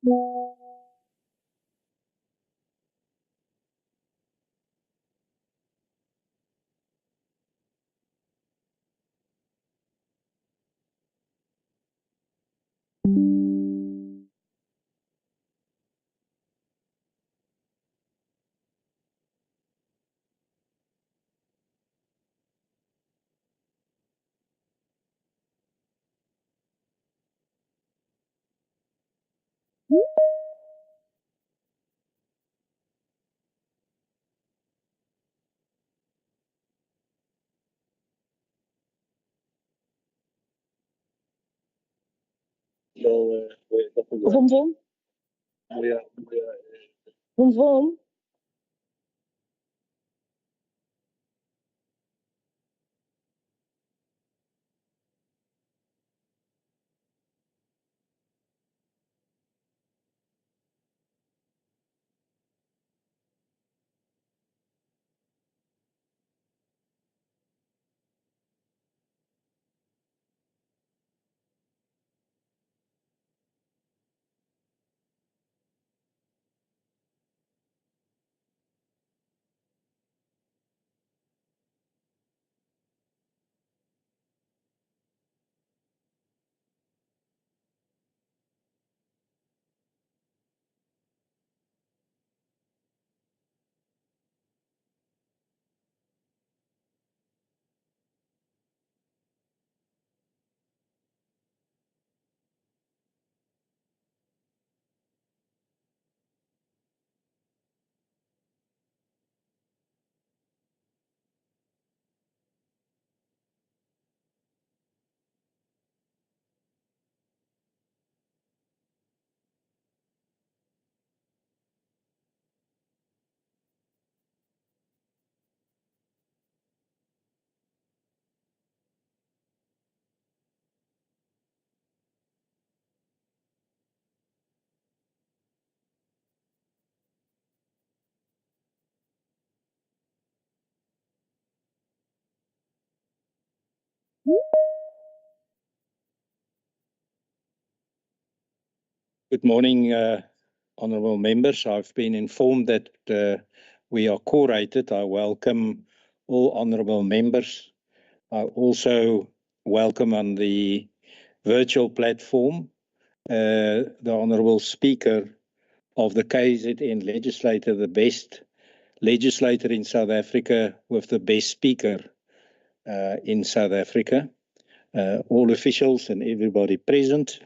Vum vum. Vum vum. Good morning, honourable members. I've been informed that we are co-rated. I welcome all honourable members. I also welcome on the virtual platform the honourable Speaker of the KZN Legislature, the best legislator in South Africa with the best speaker in South Africa. All officials and everybody present.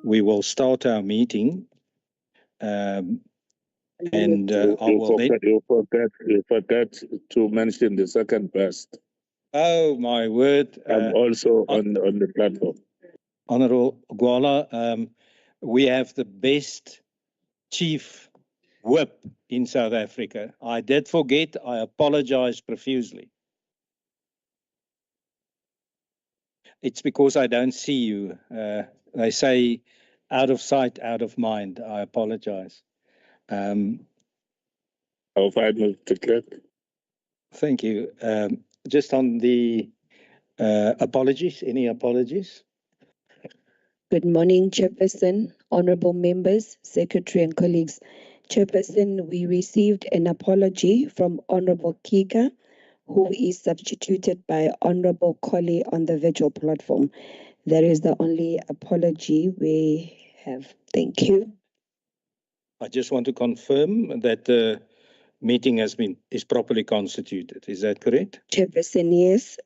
We will start our meeting, and I will then... You forgot to mention the second best. Oh my word! I'm also on the platform. Honourable Gwala, we have the best chief whip in South Africa. I did forget. I apologise profusely. It's because I don't see you. They say, out of sight, out of mind. I apologise. I'll find the clerk. Thank you. Just on the apologies, any apologies? Good morning, Chairperson, honourable members, Secretary and colleagues. Chairperson, we received an apology from Honourable Kika, who is substituted by Honourable Colley on the virtual platform. That is the only apology we have. Thank you. I just want to confirm that the meeting is properly constituted. Is that correct? Chairperson, yes.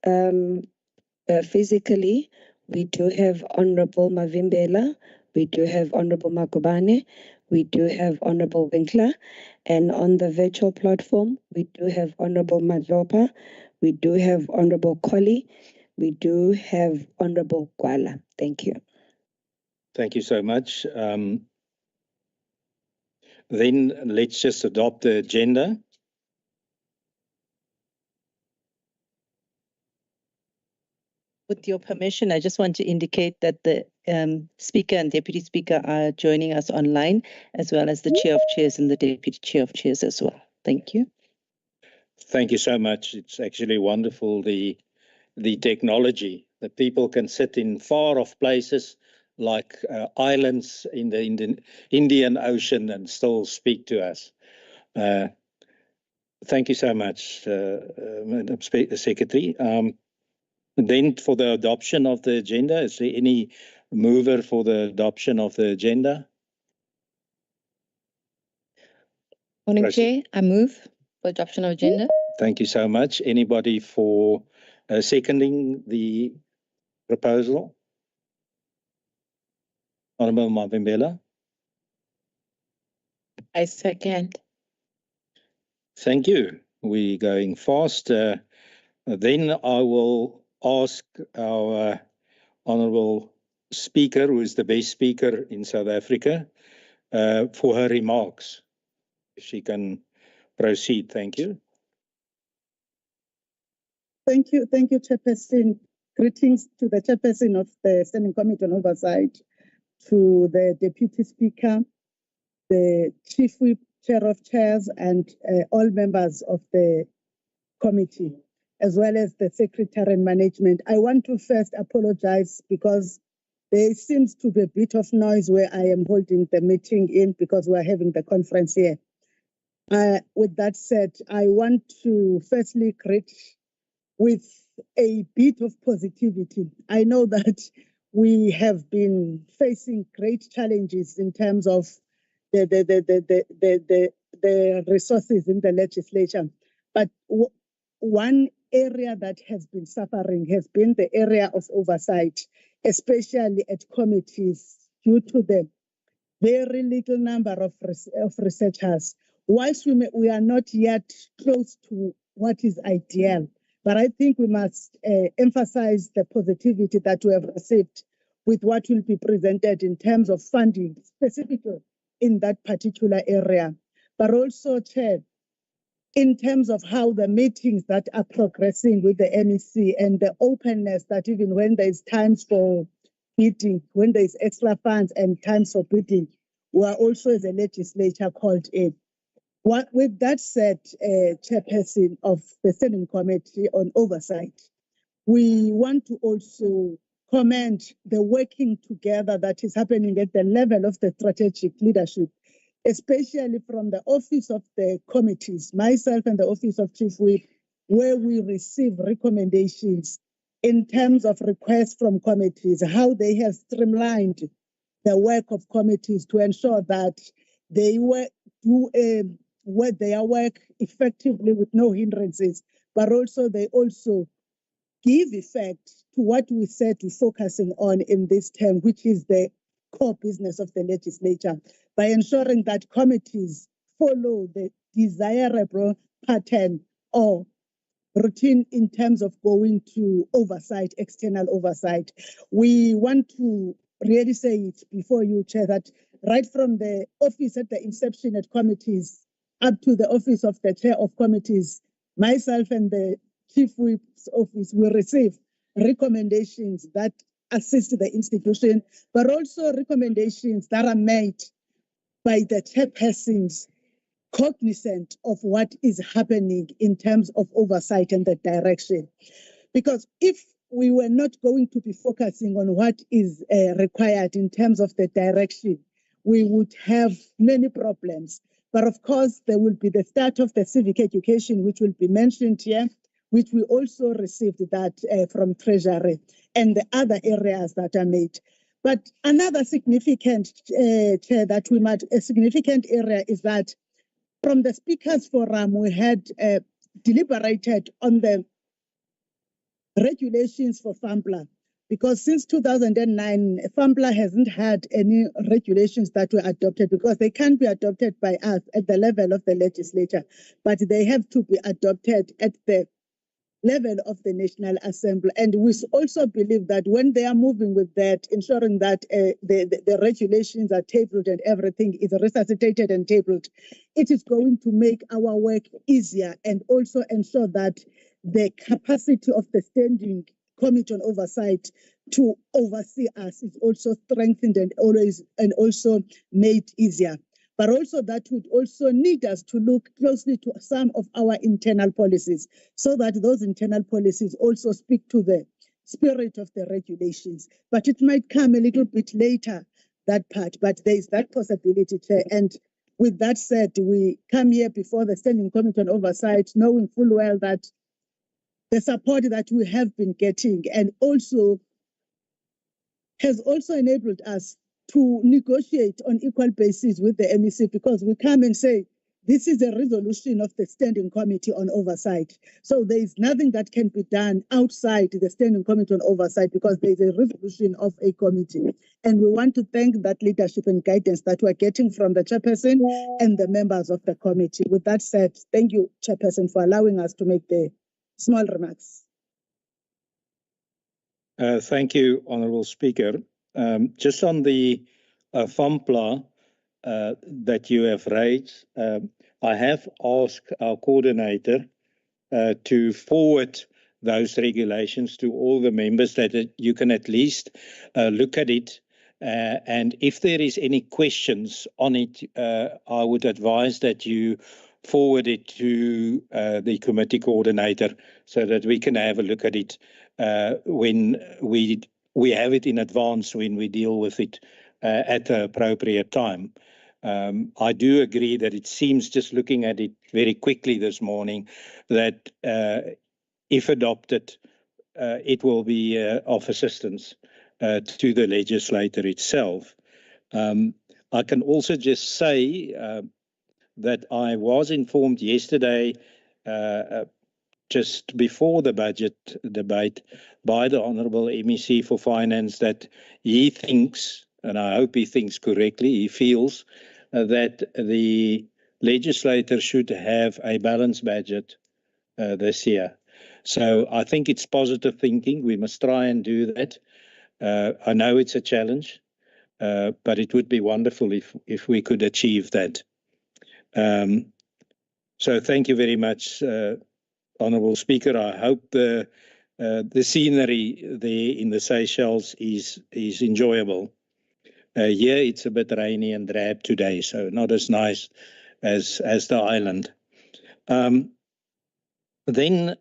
Physically, we do have Honourable Mavimbela, we do have Honourable Nkopane, we do have Honourable Winkler, and on the virtual platform, we do have Honourable Madlopa, we do have Honourable Colley, we do have Honourable Gwala. Thank you. Thank you so much. Then let's just adopt the agenda. With your permission, I just want to indicate that the Speaker and Deputy Speaker are joining us online, as well as the Chair of Chairs and the Deputy Chair of Chairs as well. Thank you. Thank you so much. It's actually wonderful, the technology, that people can sit in far off places like islands in the Indian Ocean and still speak to us. Thank you so much, Madam Secretary. Then for the adoption of the agenda, is there any mover for the adoption of the agenda? Morning, Proceed. Chair. I move for adoption of agenda. Thank you so much. Anybody for seconding the proposal? Honourable Mavimbela. I second. Thank you. We're going fast. Then I will ask our Honourable Speaker, who is the best speaker in South Africa, for her remarks. If she can proceed. Thank you. Thank you, Chairperson. Greetings to the Chairperson of the Standing Committee on Oversight, to the Deputy Speaker, the Chief Whip, Chair of Chairs, and all members of the committee, as well as the Secretary and Management. I want to first apologize because there seems to be a bit of noise where I am holding the meeting in because we are having the conference here. With that said, I want to firstly greet with a bit of positivity. I know that we have been facing great challenges in terms of the resources in the legislature, but one area that has been suffering has been the area of oversight, especially at committees, due to the very little number of researchers. Whilst we are not yet close to what is ideal, but I think we must emphasize the positivity that we have received with what will be presented in terms of funding, specifically in that particular area. But also, Chair, in terms of how the meetings that are progressing with the MEC and the openness that even when there's times for bidding, when there's extra funds and times for bidding, we are also as a legislature called in. With that said, Chairperson of the Standing Committee on Oversight, we want to also commend the working together that is happening at the level of the strategic leadership, especially from the office of the committees, myself and the office of Chief Whip, where we receive recommendations in terms of requests from committees, how they have streamlined the work of committees to ensure that they do their work effectively with no hindrances, but also they also give effect to what we said we're focusing on in this term, which is the core business of the legislature, by ensuring that committees follow the desirable pattern or routine in terms of going to oversight, external oversight. We want to really say it before you, Chair, that right from the office at the inception at committees up to the office of the Chair of Committees, myself and the Chief Whip's office will receive recommendations that assist the institution, but also recommendations that are made by the chairpersons cognizant of what is happening in terms of oversight and the direction. Because if we were not going to be focusing on what is required in terms of the direction, we would have many problems. But of course, there will be the start of the civic education, which will be mentioned here, which we also received that from Treasury and the other areas that are made. But another significant Chair, that we might, a significant area is that from the Speakers Forum, we had deliberated on the regulations for FAMPLA, because since 2009, FAMPLA hasn't had any regulations that were adopted because they can't be adopted by us at the level of the legislature, but they have to be adopted at the level of the National Assembly. And we also believe that when they are moving with that, ensuring that the regulations are tabled and everything is resuscitated and tabled, it is going to make our work easier and also ensure that the capacity of the Standing Committee on Oversight to oversee us is also strengthened and also made easier. But also that would also need us to look closely to some of our internal policies, so that those internal policies also speak to the spirit of the regulations. But it might come a little bit later, that part, but there is that possibility, Chair. And with that said, we come here before the Standing Committee on Oversight, knowing full well that the support that we have been getting and also has also enabled us to negotiate on equal basis with the MEC, because we come and say, this is a resolution of the Standing Committee on Oversight. So there is nothing that can be done outside the Standing Committee on Oversight, because there is a resolution of a committee. And we want to thank that leadership and guidance that we're getting from the chairperson and the members of the committee. With that said, thank you, Chairperson, for allowing us to make the small remarks. Thank you, Honourable Speaker. Just on the FAMPLA that you have raised, I have asked our coordinator to forward those regulations to all the members, that you can at least look at it. And if there is any questions on it, I would advise that you forward it to the committee coordinator, so that we can have a look at it when we have it in advance, when we deal with it at the appropriate time. I do agree that it seems, just looking at it very quickly this morning, that if adopted, it will be of assistance to the legislator itself. I can also just say that I was informed yesterday, just before the budget debate, by the Honourable MEC for Finance, that he thinks, and I hope he thinks correctly, he feels that the legislator should have a balanced budget this year. So I think it's positive thinking. We must try and do that. I know it's a challenge, but it would be wonderful if we could achieve that. So thank you very much, Honourable Speaker. I hope the scenery there in the Seychelles is enjoyable. Here it's a bit rainy and drab today, so not as nice as the island. Then,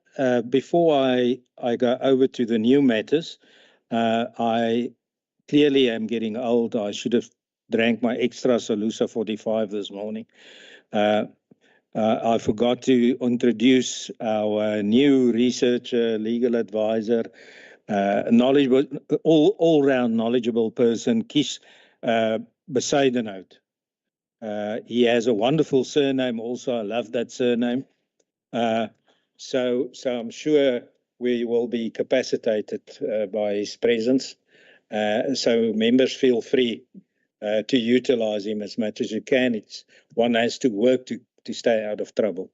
before I go over to the new matters, I clearly am getting old. I should have drank my extra Salusa 45 this morning. I forgot to introduce our new researcher, legal advisor, knowledgeable, all-round knowledgeable person, Kies Besuidenhout. He has a wonderful surname also. I love that surname. So I'm sure we will be capacitated by his presence. So members, feel free to utilize him as much as you can. One has to work to stay out of trouble.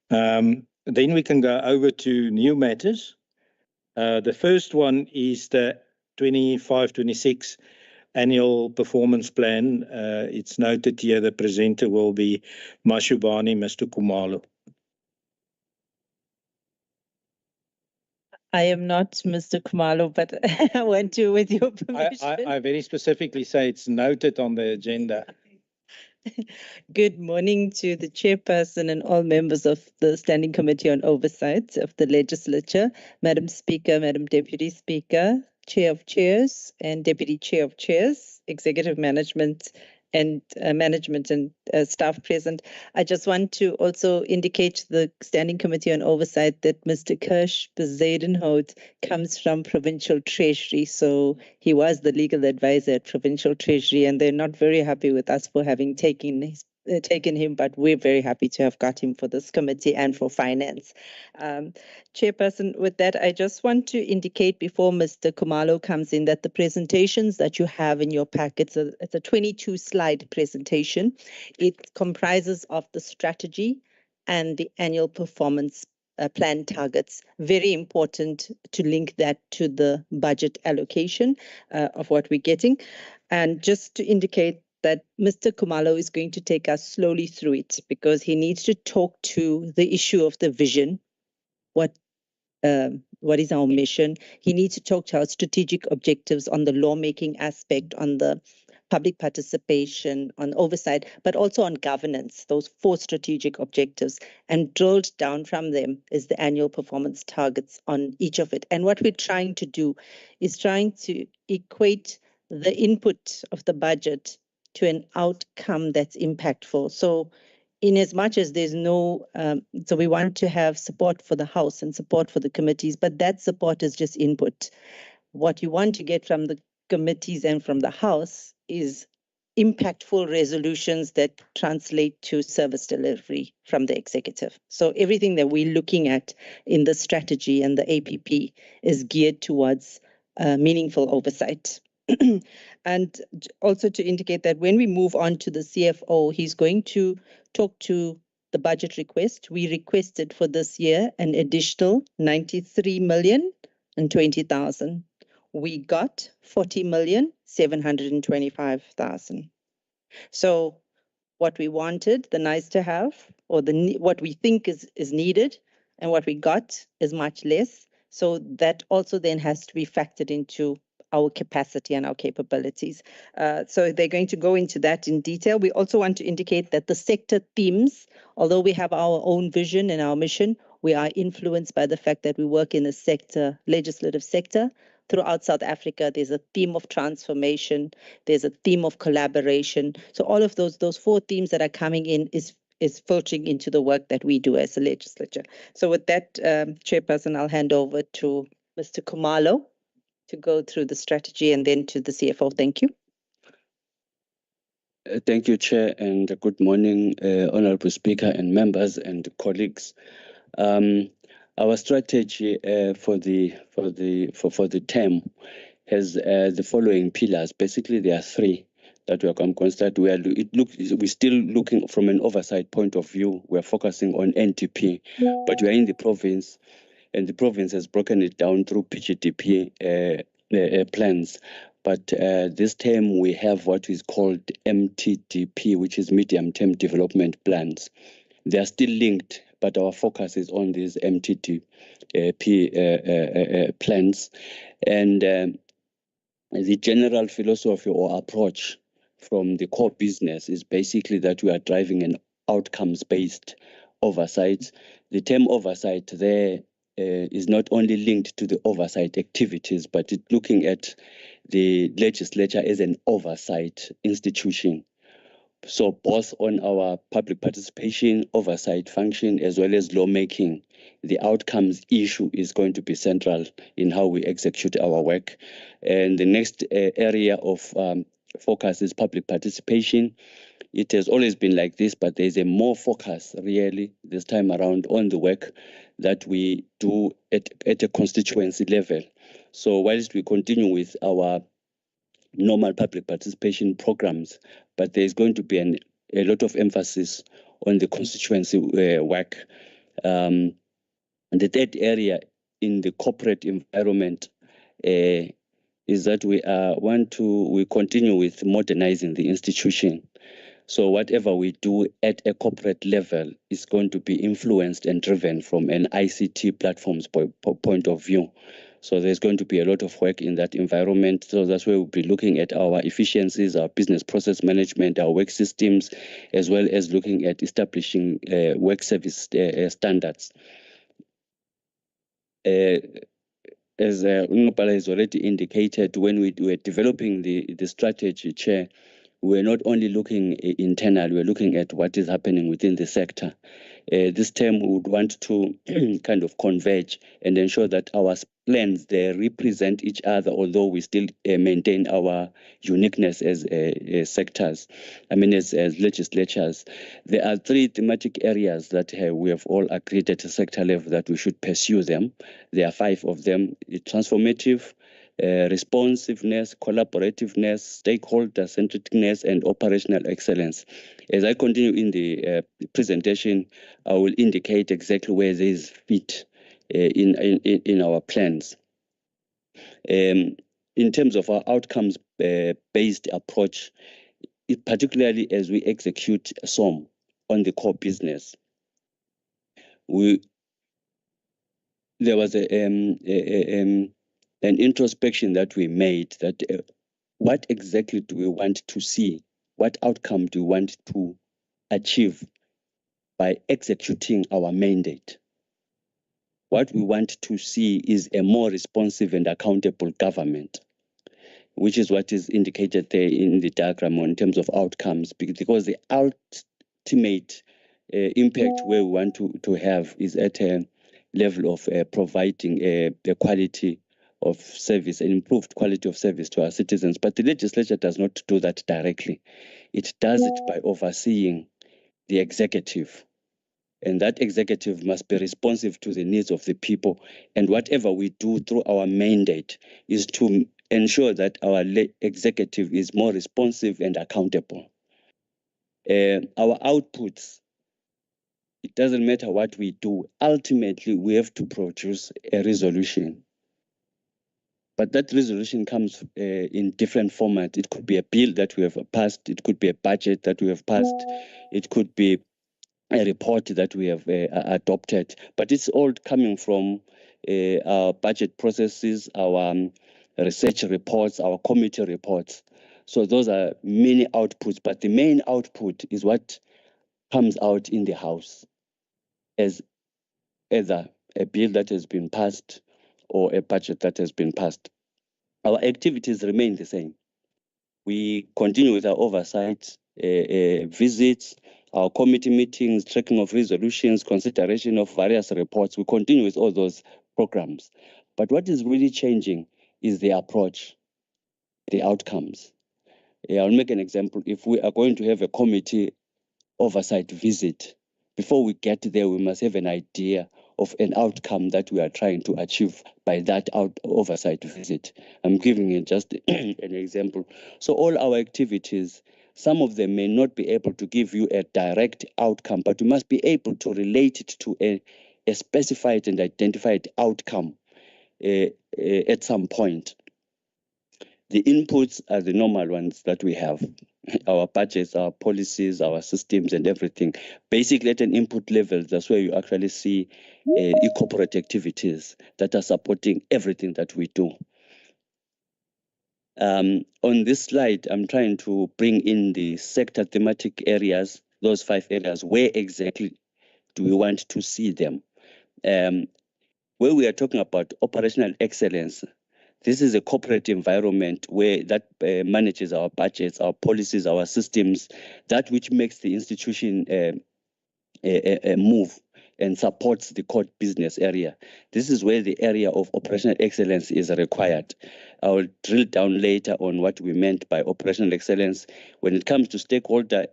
Then we can go over to new matters. The first one is the 25-26 annual performance plan. It's noted here the presenter will be Mashubani, Mr. Khumalo. I am not Mr. Khumalo, but I went to with your permission. I very specifically say it's noted on the agenda. Good morning to the chairperson and all members of the Standing Committee on Oversight of the Legislature, Madam Speaker, Madam Deputy Speaker, Chair of Chairs and Deputy Chair of Chairs, Executive Management and staff present. I just want to also indicate to the Standing Committee on Oversight that Mr. Kirsch Bezuidenhout comes from Provincial Treasury. So he was the legal advisor at Provincial Treasury, and they're not very happy with us for having taken him, but we're very happy to have got him for this committee and for finance. Chairperson, with that, I just want to indicate before Mr. Khumalo comes in that the presentations that you have in your packets, it's a 22-slide presentation. It comprises of the strategy and the annual performance plan targets. Very important to link that to the budget allocation of what we're getting. And just to indicate that Mr. Khumalo is going to take us slowly through it, because he needs to talk to the issue of the vision. What is our mission? He needs to talk to our strategic objectives on the lawmaking aspect, on the public participation, on oversight, but also on governance, those 4 strategic objectives. And drilled down from them is the annual performance targets on each of it. And what we're trying to do is trying to equate the input of the budget to an outcome that's impactful. So in as much as there's no, so we want to have support for the House and support for the committees, but that support is just input. What you want to get from the committees and from the House is impactful resolutions that translate to service delivery from the executive. So everything that we're looking at in the strategy and the APP is geared towards meaningful oversight. And also to indicate that when we move on to the CFO, he's going to talk to the budget request. We requested for this year an additional 93,020,000. We got 40,725,000. So what we wanted, the nice to have, or what we think is needed, and what we got is much less. So that also then has to be factored into our capacity and our capabilities. So they're going to go into that in detail. We also want to indicate that the sector themes, although we have our own vision and our mission, we are influenced by the fact that we work in a sector, legislative sector. Throughout South Africa, there's a theme of transformation. There's a theme of collaboration. So all of those 4 themes that are coming in is filtering into the work that we do as a legislature. So with that, Chairperson, I'll hand over to Mr. Khumalo to go through the strategy and then to the CFO. Thank you. Thank you, Chair, and good morning, Honourable Speaker and members and colleagues. Our strategy for the term has the following pillars. Basically, there are 3 that we are going to consider. We're still looking from an oversight point of view. We're focusing on NTP, but we are in the province, and the province has broken it down through PGDP plans. But this term we have what is called MTDP, which is medium-term development plans. They are still linked, but our focus is on these MTDP plans. And the general philosophy or approach from the core business is basically that we are driving an outcomes-based oversight. The term oversight there is not only linked to the oversight activities, but it's looking at the legislature as an oversight institution. So both on our public participation oversight function as well as lawmaking, the outcomes issue is going to be central in how we execute our work. And the next area of focus is public participation. It has always been like this, but there's a more focus really this time around on the work that we do at a constituency level. So whilst we continue with our normal public participation programs, but there's going to be a lot of emphasis on the constituency work. And the third area in the corporate environment is that we continue with modernizing the institution. So whatever we do at a corporate level is going to be influenced and driven from an ICT platform's point of view. So there's going to be a lot of work in that environment. So that's where we'll be looking at our efficiencies, our business process management, our work systems, as well as looking at establishing work service standards. As Nkopane has already indicated, when we were developing the strategy, Chair, we're not only looking internal, we're looking at what is happening within the sector. This term we would want to kind of converge and ensure that our plans, they represent each other, although we still maintain our uniqueness as sectors, as legislatures. There are 3 thematic areas that we have all agreed at a sector level that we should pursue them. There are 5 of them: transformative, responsiveness, collaborativeness, stakeholder-centeredness, and operational excellence. As I continue in the presentation, I will indicate exactly where these fit in our plans. In terms of our outcomes-based approach, particularly as we execute SOM on the core business, there was an introspection that we made that what exactly do we want to see? What outcome do we want to achieve by executing our mandate? What we want to see is a more responsive and accountable government, which is what is indicated there in the diagram in terms of outcomes, because the ultimate impact where we want to have is at a level of providing the quality of service, an improved quality of service to our citizens. But the legislature does not do that directly. It does it by overseeing the executive. And that executive must be responsive to the needs of the people. And whatever we do through our mandate is to ensure that our executive is more responsive and accountable. Our outputs, it doesn't matter what we do. Ultimately, we have to produce a resolution. But that resolution comes in different formats. It could be a bill that we have passed. It could be a budget that we have passed. It could be a report that we have adopted. But it's all coming from our budget processes, our research reports, our committee reports. So those are many outputs, but the main output is what comes out in the House as either a bill that has been passed or a budget that has been passed. Our activities remain the same. We continue with our oversight visits, our committee meetings, tracking of resolutions, consideration of various reports. We continue with all those programs. But what is really changing is the approach, the outcomes. I'll make an example. If we are going to have a committee oversight visit, before we get there, we must have an idea of an outcome that we are trying to achieve by that oversight visit. I'm giving you just an example. So all our activities, some of them may not be able to give you a direct outcome, but we must be able to relate it to a specified and identified outcome at some point. The inputs are the normal ones that we have. Our budgets, our policies, our systems and everything. Basically at an input level, that's where you actually see corporate activities that are supporting everything that we do. On this slide, I'm trying to bring in the sector thematic areas, those 5 areas. Where exactly do we want to see them? Where we are talking about operational excellence, this is a corporate environment where that manages our budgets, our policies, our systems, that which makes the institution move and supports the core business area. This is where the area of operational excellence is required. I will drill down later on what we meant by operational excellence. When it comes to stakeholder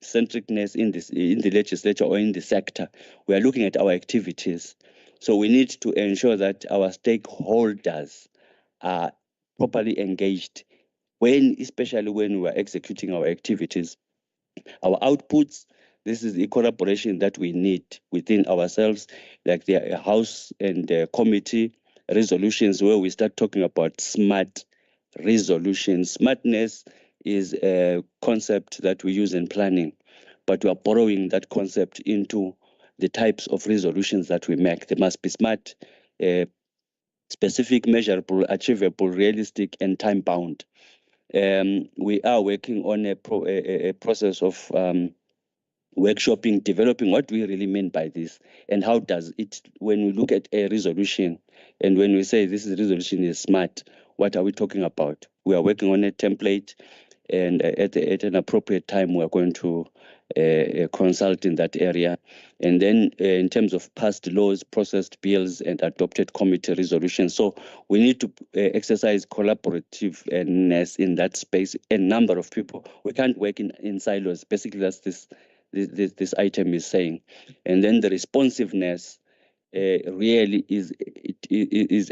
centricness in the legislature or in the sector, we are looking at our activities. So we need to ensure that our stakeholders are properly engaged especially when we are executing our activities. Our outputs, this is the collaboration that we need within ourselves, like the House and the committee resolutions, where we start talking about smart resolutions. Smartness is a concept that we use in planning, but we are borrowing that concept into the types of resolutions that we make. They must be smart, specific, measurable, achievable, realistic, and time-bound. We are working on a process of workshopping, developing what we really mean by this, and how does it, when we look at a resolution, and when we say this resolution is smart, what are we talking about? We are working on a template, and at an appropriate time, we are going to consult in that area. And then in terms of passed laws, processed bills, and adopted committee resolutions. So we need to exercise collaborativeness in that space. A number of people, we can't work in silos. Basically, that's this item is saying. And then the responsiveness really is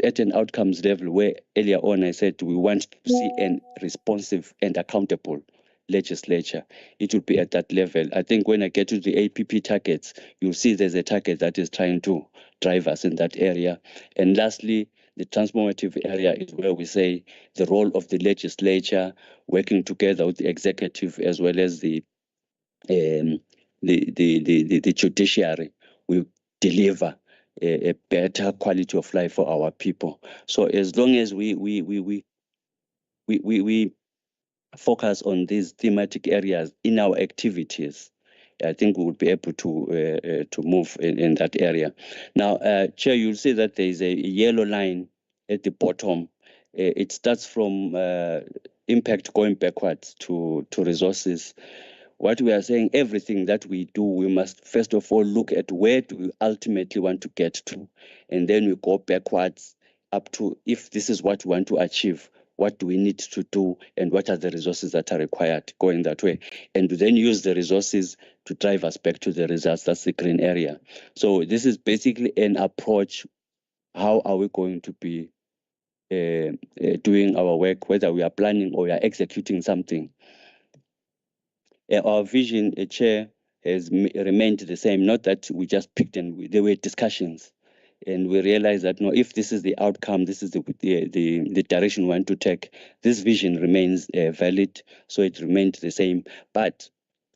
at an outcomes level, where earlier on I said we want to see a responsive and accountable legislature. It will be at that level. I think when I get to the APP targets, you'll see there's a target that is trying to drive us in that area. And lastly, the transformative area is where we say the role of the legislature working together with the executive as well as the judiciary. We deliver a better quality of life for our people. So as long as we we focus on these thematic areas in our activities, I think we would be able to move in that area. Now, Chair, you'll see that there is a yellow line at the bottom. It starts from impact going backwards to resources. What we are saying, everything that we do, we must first of all look at where do we ultimately want to get to, and then we go backwards up to, if this is what we want to achieve, what do we need to do, and what are the resources that are required, going that way, and to then use the resources to drive us back to the results. That's the green area. So this is basically an approach. How are we going to be doing our work, whether we are planning or we are executing something? Our vision, Chair, has remained the same. Not that we just picked and there were discussions, and we realized that no, if this is the outcome, this is the direction we want to take. This vision remains valid, so it remained the same. But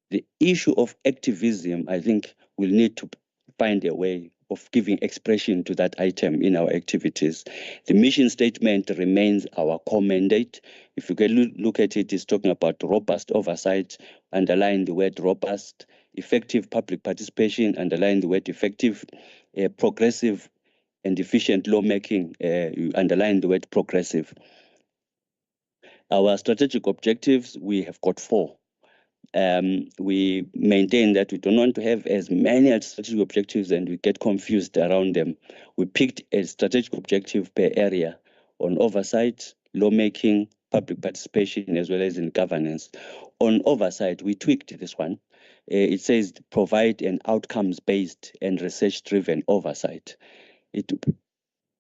the issue of activism, I think, we'll need to find a way of giving expression to that item in our activities. The mission statement remains our core mandate. If you can look at it, it's talking about robust oversight, underline the word robust, effective public participation, underline the word effective, progressive and efficient lawmaking, you underline the word progressive. Our strategic objectives, we have got 4. We maintain that we don't want to have as many strategic objectives and we get confused around them. We picked a strategic objective per area on oversight, lawmaking, public participation, as well as in governance. On oversight, we tweaked this one. It says provide an outcomes-based and research-driven oversight.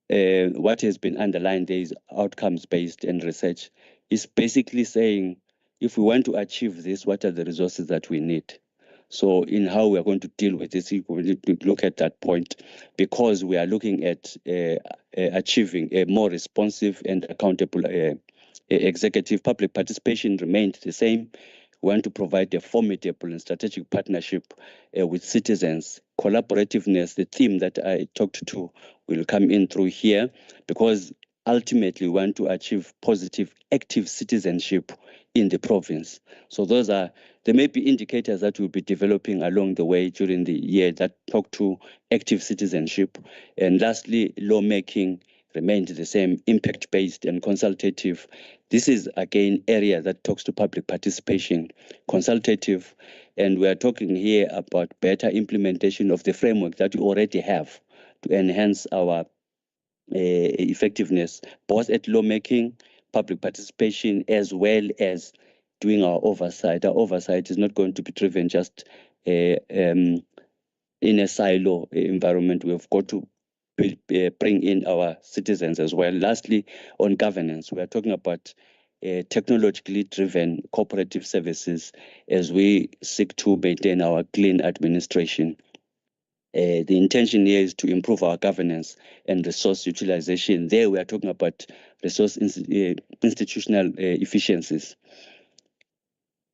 What has been underlined there is outcomes-based and research. It's basically saying, if we want to achieve this, what are the resources that we need? So in how we are going to deal with this, we need to look at that point, because we are looking at achieving a more responsive and accountable executive. Public participation remained the same. We want to provide a formidable and strategic partnership with citizens. Collaborativeness, the theme that I talked to, will come in through here, because ultimately we want to achieve positive, active citizenship in the province. So those are, there may be indicators that we'll be developing along the way during the year that talk to active citizenship. And lastly, lawmaking remained the same, impact-based and consultative. This is, again, area that talks to public participation, consultative, and we are talking here about better implementation of the framework that we already have to enhance our effectiveness, both at lawmaking, public participation, as well as doing our oversight. Our oversight is not going to be driven just in a silo environment. We've got to bring in our citizens as well. Lastly, on governance, we are talking about technologically driven cooperative services as we seek to maintain our clean administration. The intention here is to improve our governance and resource utilization. There we are talking about resource institutional efficiencies.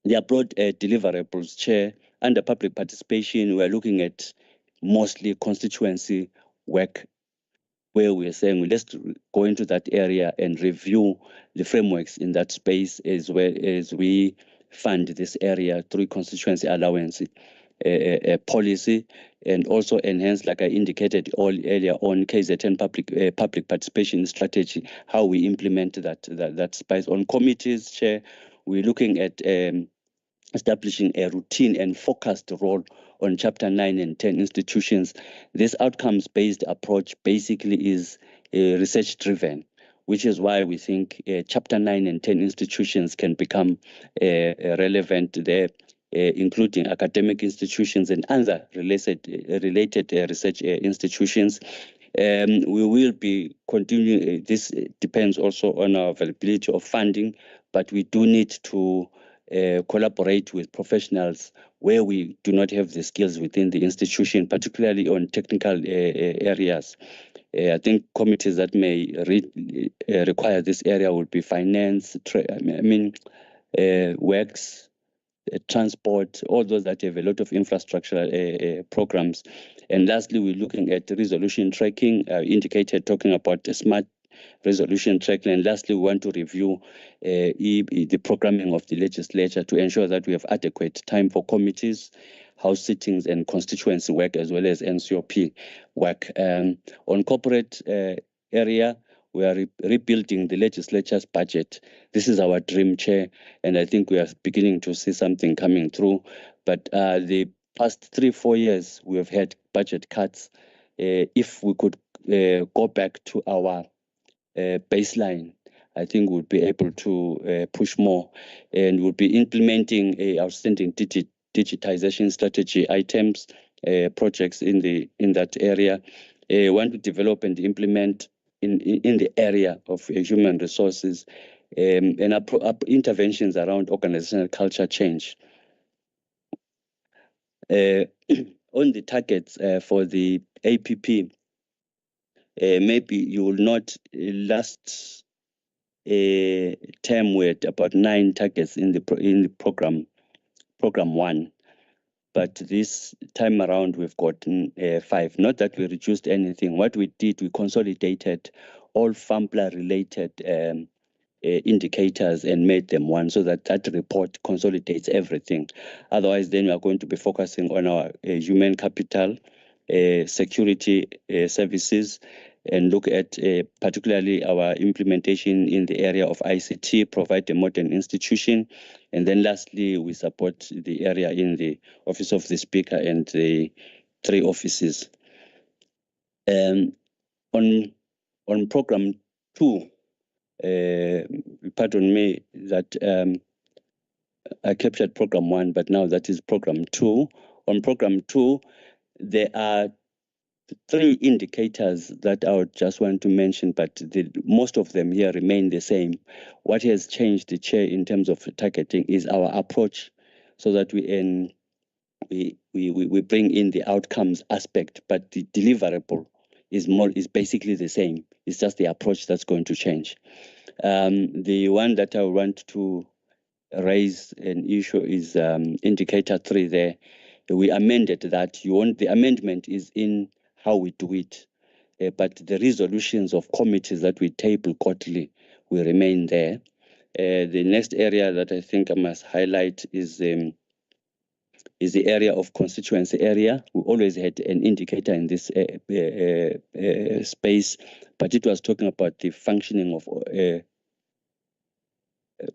The broad deliverables, Chair, under public participation, we are looking at mostly constituency work, where we are saying, well, let's go into that area and review the frameworks in that space, as well as we fund this area through constituency allowance policy, and also enhance, like I indicated earlier on, KZN public participation strategy, how we implement that space. On committees, Chair, we're looking at establishing a routine and focused role on Chapter 9 and 10 institutions. This outcomes-based approach basically is research-driven, which is why we think Chapter 9 and 10 institutions can become relevant there, including academic institutions and other related research institutions. We will be continuing. This depends also on our availability of funding, but we do need to collaborate with professionals where we do not have the skills within the institution, particularly on technical areas. I think committees that may require this area will be finance, works, transport, all those that have a lot of infrastructure programs. And lastly, we're looking at resolution tracking, indicated talking about smart resolution track. And lastly, we want to review the programming of the legislature to ensure that we have adequate time for committees, house sittings, and constituency work, as well as NCOP work. On corporate area, we are rebuilding the legislature's budget. This is our dream, Chair, and I think we are beginning to see something coming through. But the past 3-4 years, we have had budget cuts. If we could go back to our baseline, I think we'll be able to push more, and we'll be implementing a outstanding digitization strategy items, projects in that area. Want to develop and implement in the area of human resources and interventions around organizational culture change. On the targets for the APP, maybe you will not last term with about 9 targets in the program 1, but this time around we've gotten 5. Not that we reduced anything. What we did, we consolidated all FAMPLA related indicators and made them one, so that report consolidates everything. Otherwise, then we are going to be focusing on our human capital, security services, and look at particularly our implementation in the area of ICT, provide a modern institution. And then lastly, we support the area in the Office of the Speaker and the 3 offices. On program 2, pardon me that I captured program 1, but now that is program 2. On program 2, there are 3 indicators that I would just want to mention, but most of them here remain the same. What has changed, the Chair, in terms of targeting is our approach, so that we bring in the outcomes aspect, but the deliverable is basically the same. It's just the approach that's going to change. The one that I want to raise an issue is indicator 3 there. We amended that. The amendment is in how we do it, but the resolutions of committees that we table quarterly will remain there. The next area that I think I must highlight is the area of constituency area. We always had an indicator in this space, but it was talking about the functioning of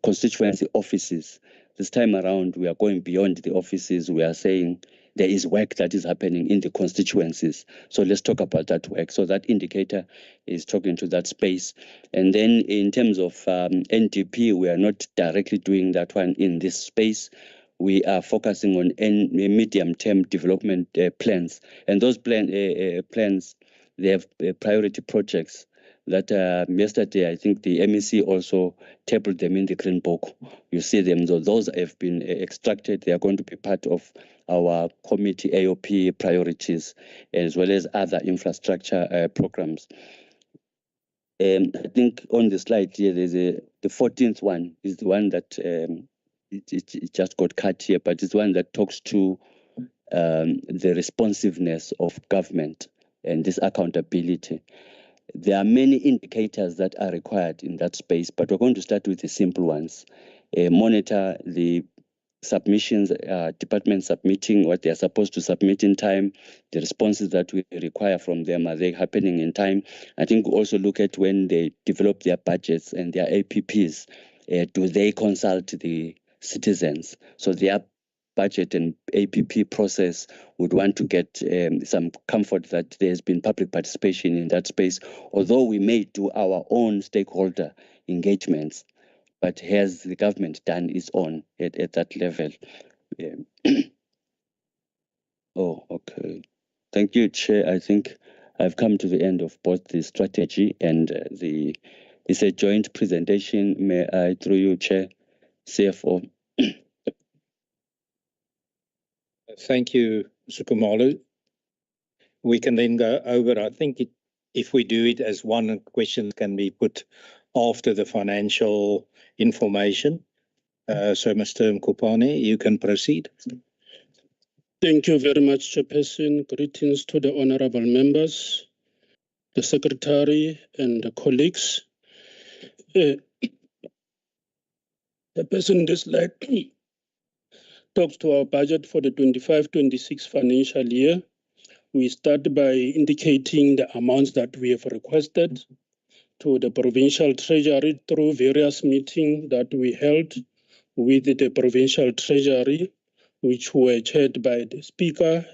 constituency offices. This time around, we are going beyond the offices. We are saying there is work that is happening in the constituencies. So let's talk about that work. So that indicator is talking to that space. And then in terms of NDP, we are not directly doing that one in this space. We are focusing on medium-term development plans. And those plans, they have priority projects that yesterday, I think the MEC also tabled them in the Green Book. You see them, those have been extracted. They are going to be part of our committee AOP priorities, as well as other infrastructure programs. I think on the slide here, there's the 14th one is the one that it just got cut here, but it's one that talks to the responsiveness of government and this accountability. There are many indicators that are required in that space, but we're going to start with the simple ones. Monitor the submissions, departments submitting what they are supposed to submit in time, the responses that we require from them, are they happening in time? I think we also look at when they develop their budgets and their APPs, do they consult the citizens? So their budget and APP process would want to get some comfort that there's been public participation in that space, although we may do our own stakeholder engagements, but has the government done its own at that level? Oh, okay. Thank you, Chair. I think I've come to the end of both the strategy and it's a joint presentation. May I, through you, Chair, CFO. Thank you, Mr. Khumalo. We can then go over, I think if we do it as one question can be put after the financial information. So Mr. Nkopane, you can proceed. Thank you very much, Chairperson. Greetings to the honorable members. the Secretary and the colleagues. The person in this slide talks to our budget for the 25-26 financial year. We start by indicating the amounts that we have requested to the Provincial Treasury through various meetings that we held with the Provincial Treasury, which were chaired by the Speaker,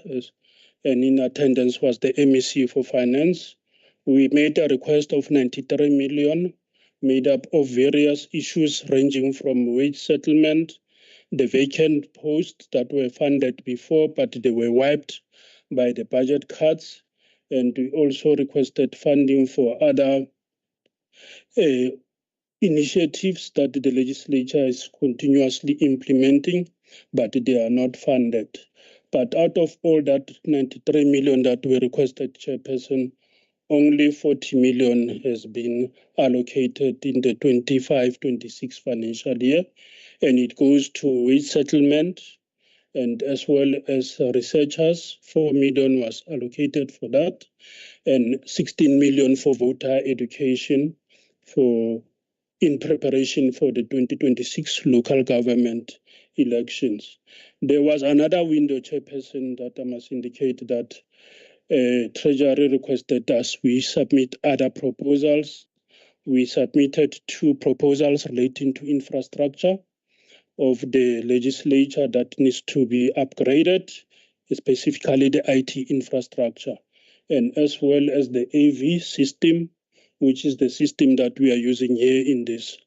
and in attendance was the MEC for Finance. We made a request of 93 million, made up of various issues ranging from wage settlement, the vacant posts that were funded before, but they were wiped by the budget cuts. And we also requested funding for other initiatives that the legislature is continuously implementing, but they are not funded. But out of all that 93 million that we requested, Chairperson, only 40 million has been allocated in the 25-26 financial year, and it goes to wage settlement, and as well as researchers. 4 million was allocated for that, and 16 million for voter education in preparation for the 2026 local government elections. There was another window, Chairperson, that I must indicate that Treasury requested us we submit other proposals. We submitted 2 proposals relating to infrastructure of the legislature that needs to be upgraded, specifically the IT infrastructure, and as well as the AV system, which is the system that we are using here in this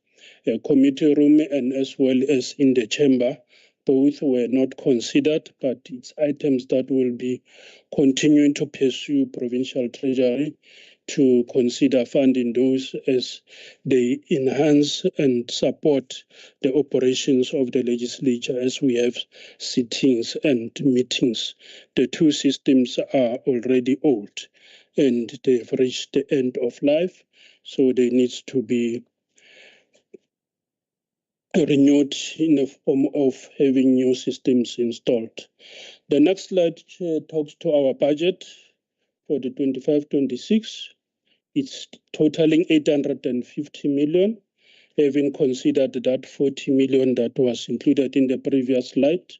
committee room and as well as in the chamber. Both were not considered, but it's items that will be continuing to pursue Provincial Treasury to consider funding those as they enhance and support the operations of the legislature as we have sittings and meetings. The 2 systems are already old and they've reached the end of life, so they need to be renewed in the form of having new systems installed. The next slide talks to our budget for the 25-26. It's totaling 850 million, having considered that 40 million that was included in the previous slide,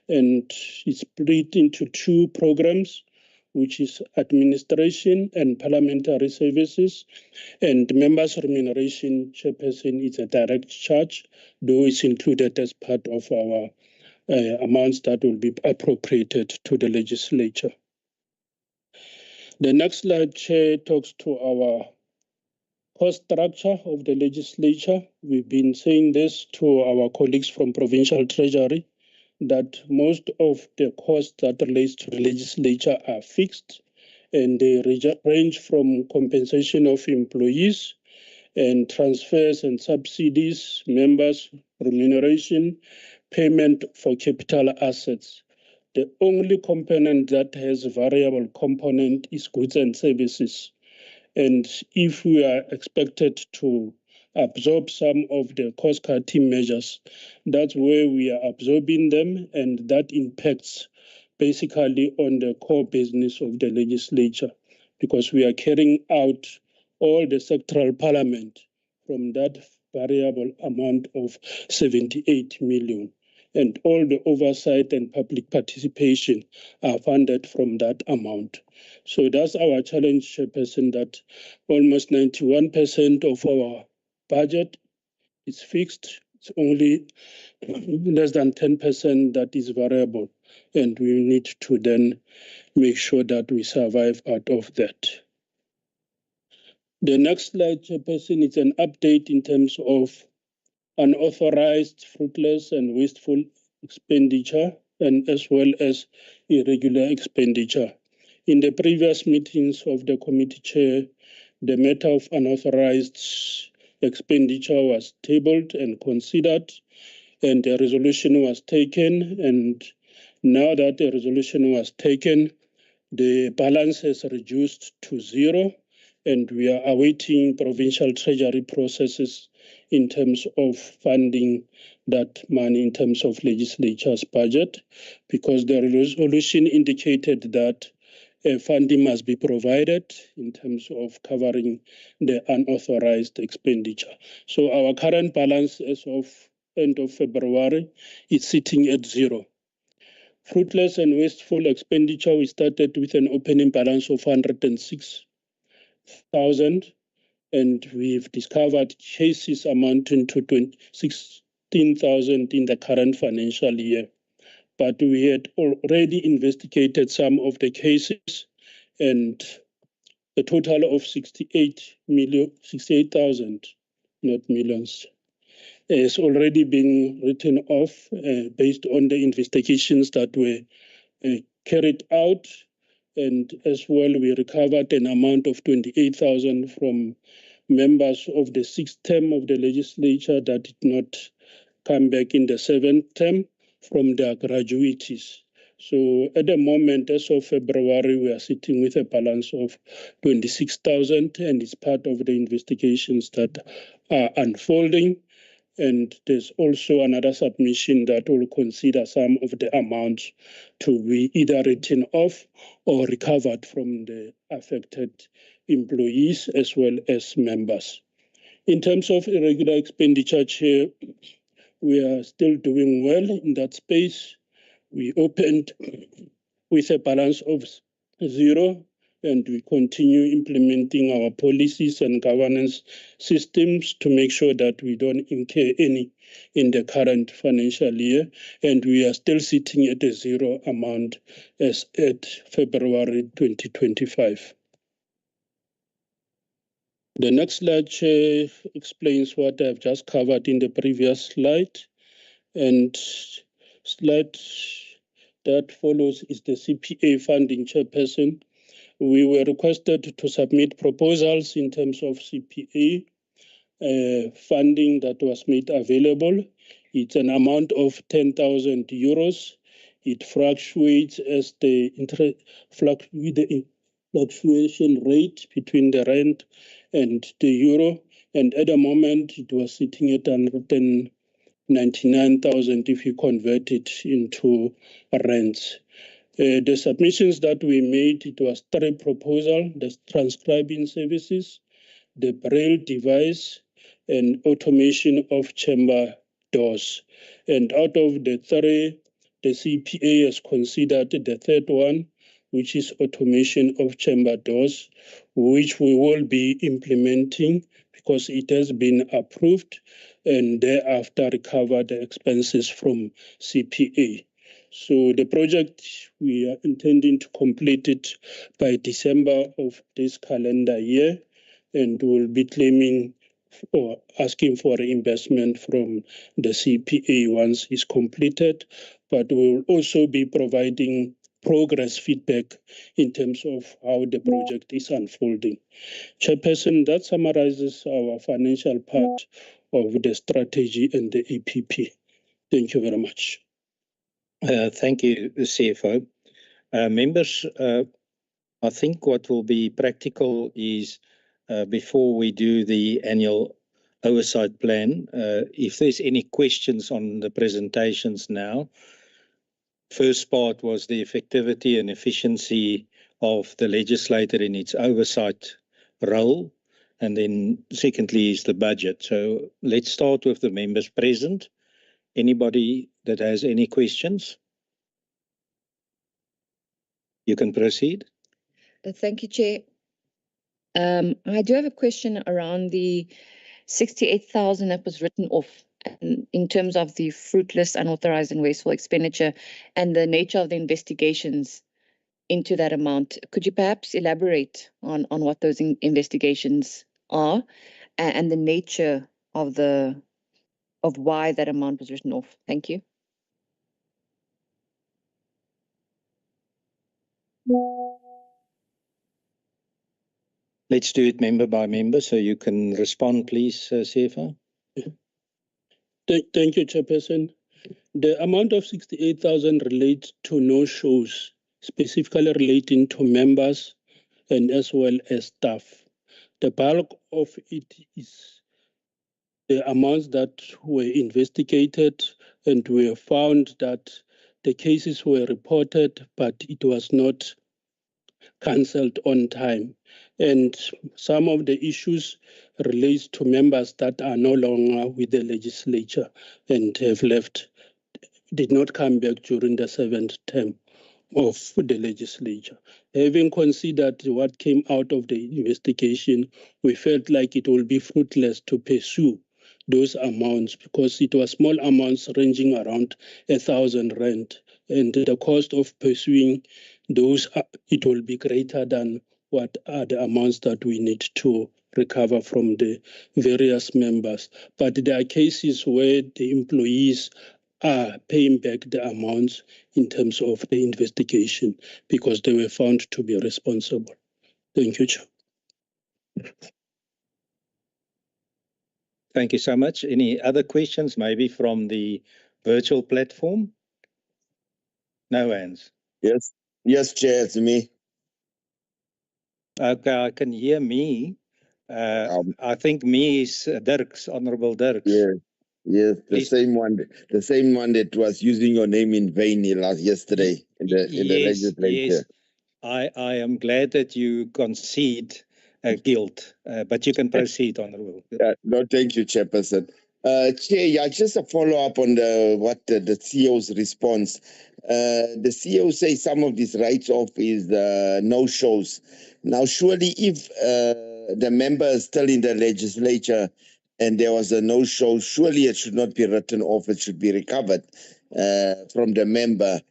and it's split into 2 programs, which is administration and parliamentary services, and members' remuneration. Chairperson is a direct charge, though it's included as part of our amounts that will be appropriated to the legislature. The next slide, Chair, talks to our cost structure of the legislature. We've been saying this to our colleagues from Provincial Treasury, that most of the costs that relates to the legislature are fixed, and they range from compensation of employees and transfers and subsidies, members' remuneration, payment for capital assets. The only component that has a variable component is goods and services. And if we are expected to absorb some of the cost-cutting measures, that's where we are absorbing them, and that impacts basically on the core business of the legislature, because we are carrying out all the sectoral parliament from that variable amount of 78 million. And all the oversight and public participation are funded from that amount. So that's our challenge, Chairperson, that almost 91% of our budget is fixed. It's only less than 10% that is variable, and we need to then make sure that we survive out of that. The next slide, Chairperson, is an update in terms of unauthorized, fruitless, and wasteful expenditure, and as well as irregular expenditure. In the previous meetings of the committee chair, the matter of unauthorized expenditure was tabled and considered, and a resolution was taken. And now that the resolution was taken, the balance has reduced to 0, and we are awaiting provincial treasury processes in terms of funding that money in terms of legislature's budget, because the resolution indicated that funding must be provided in terms of covering the unauthorized expenditure. So our current balance as of end of February is sitting at 0. Fruitless and wasteful expenditure, we started with an opening balance of 106,000, and we've discovered cases amounting to 16,000 in the current financial year. But we had already investigated some of the cases, and a total of 68,000, not millions, has already been written off based on the investigations that were carried out. And as well, we recovered an amount of 28,000 from members of the 6th term of the legislature that did not come back in the 7th term from their gratuities. So at the moment, as of February, we are sitting with a balance of 26,000, and it's part of the investigations that are unfolding. And there's also another submission that will consider some of the amounts to be either written off or recovered from the affected employees as well as members. In terms of irregular expenditure, Chair, we are still doing well in that space. We opened with a balance of 0, and we continue implementing our policies and governance systems to make sure that we don't incur any in the current financial year. And we are still sitting at a 0 amount as at February 2025. The next slide, Chair, explains what I've just covered in the previous slide. And slide that follows is the CPA funding, Chairperson. We were requested to submit proposals in terms of CPA funding that was made available. It's an amount of 10,000 euros. It fluctuates as the fluctuation rate between the rand and the euro. And at the moment, it was sitting at 199,000 if you convert it into rands. The submissions that we made, it was 3 proposals: the transcribing services, the braille device, and automation of chamber doors. And out of the 3, the CPA has considered the 3rd one, which is automation of chamber doors, which we will be implementing because it has been approved, and thereafter recover the expenses from CPA. So the project, we are intending to complete it by December of this calendar year, and we'll be claiming or asking for reimbursement from the CPA once it's completed. But we'll also be providing progress feedback in terms of how the project is unfolding. Chairperson, that summarizes our financial part of the strategy and the APP. Thank you very much. Thank you, CFO. Members, I think what will be practical is before we do the annual oversight plan, if there's any questions on the presentations now. First part was the effectivity and efficiency of the legislator in its oversight role, and then secondly is the budget. So let's start with the members present. Anybody that has any questions? You can proceed. Thank you, Chair. I do have a question around the 68,000 that was written off in terms of the fruitless, unauthorized and wasteful expenditure and the nature of the investigations into that amount. Could you perhaps elaborate on what those investigations are and the nature of why that amount was written off? Thank you. Let's do it member by member, so you can respond, please, CFO. Thank you, Chairperson. The amount of 68,000 relates to no-shows, specifically relating to members and as well as staff. The bulk of it is the amounts that were investigated, and we found that the cases were reported, but it was not cancelled on time. And some of the issues relates to members that are no longer with the legislature and have left, did not come back during the 7th term of the legislature. Having considered what came out of the investigation, we felt like it will be fruitless to pursue those amounts because it was small amounts ranging around 1,000 rand. And the cost of pursuing those, it will be greater than what are the amounts that we need to recover from the various members. But there are cases where the employees are paying back the amounts in terms of the investigation because they were found to be responsible. Thank you, Chair. Thank you so much. Any other questions, maybe from the virtual platform? No hands. Yes, Chair, it's me. Okay, I can hear me. I think me is Dirks, Honorable Dirks. Yes, the Please. same one that was using your name in vain yesterday in the legislature. Yes, I am glad that you concede guilt, but you can proceed, Honorable. No, thank you, Chairperson. Chair, just a follow-up on the CEO's response. The CEO says some of these write-off is no-shows. Now, surely if the member is still in the legislature and there was a no-show, surely it should not be written off, it should be recovered from the member.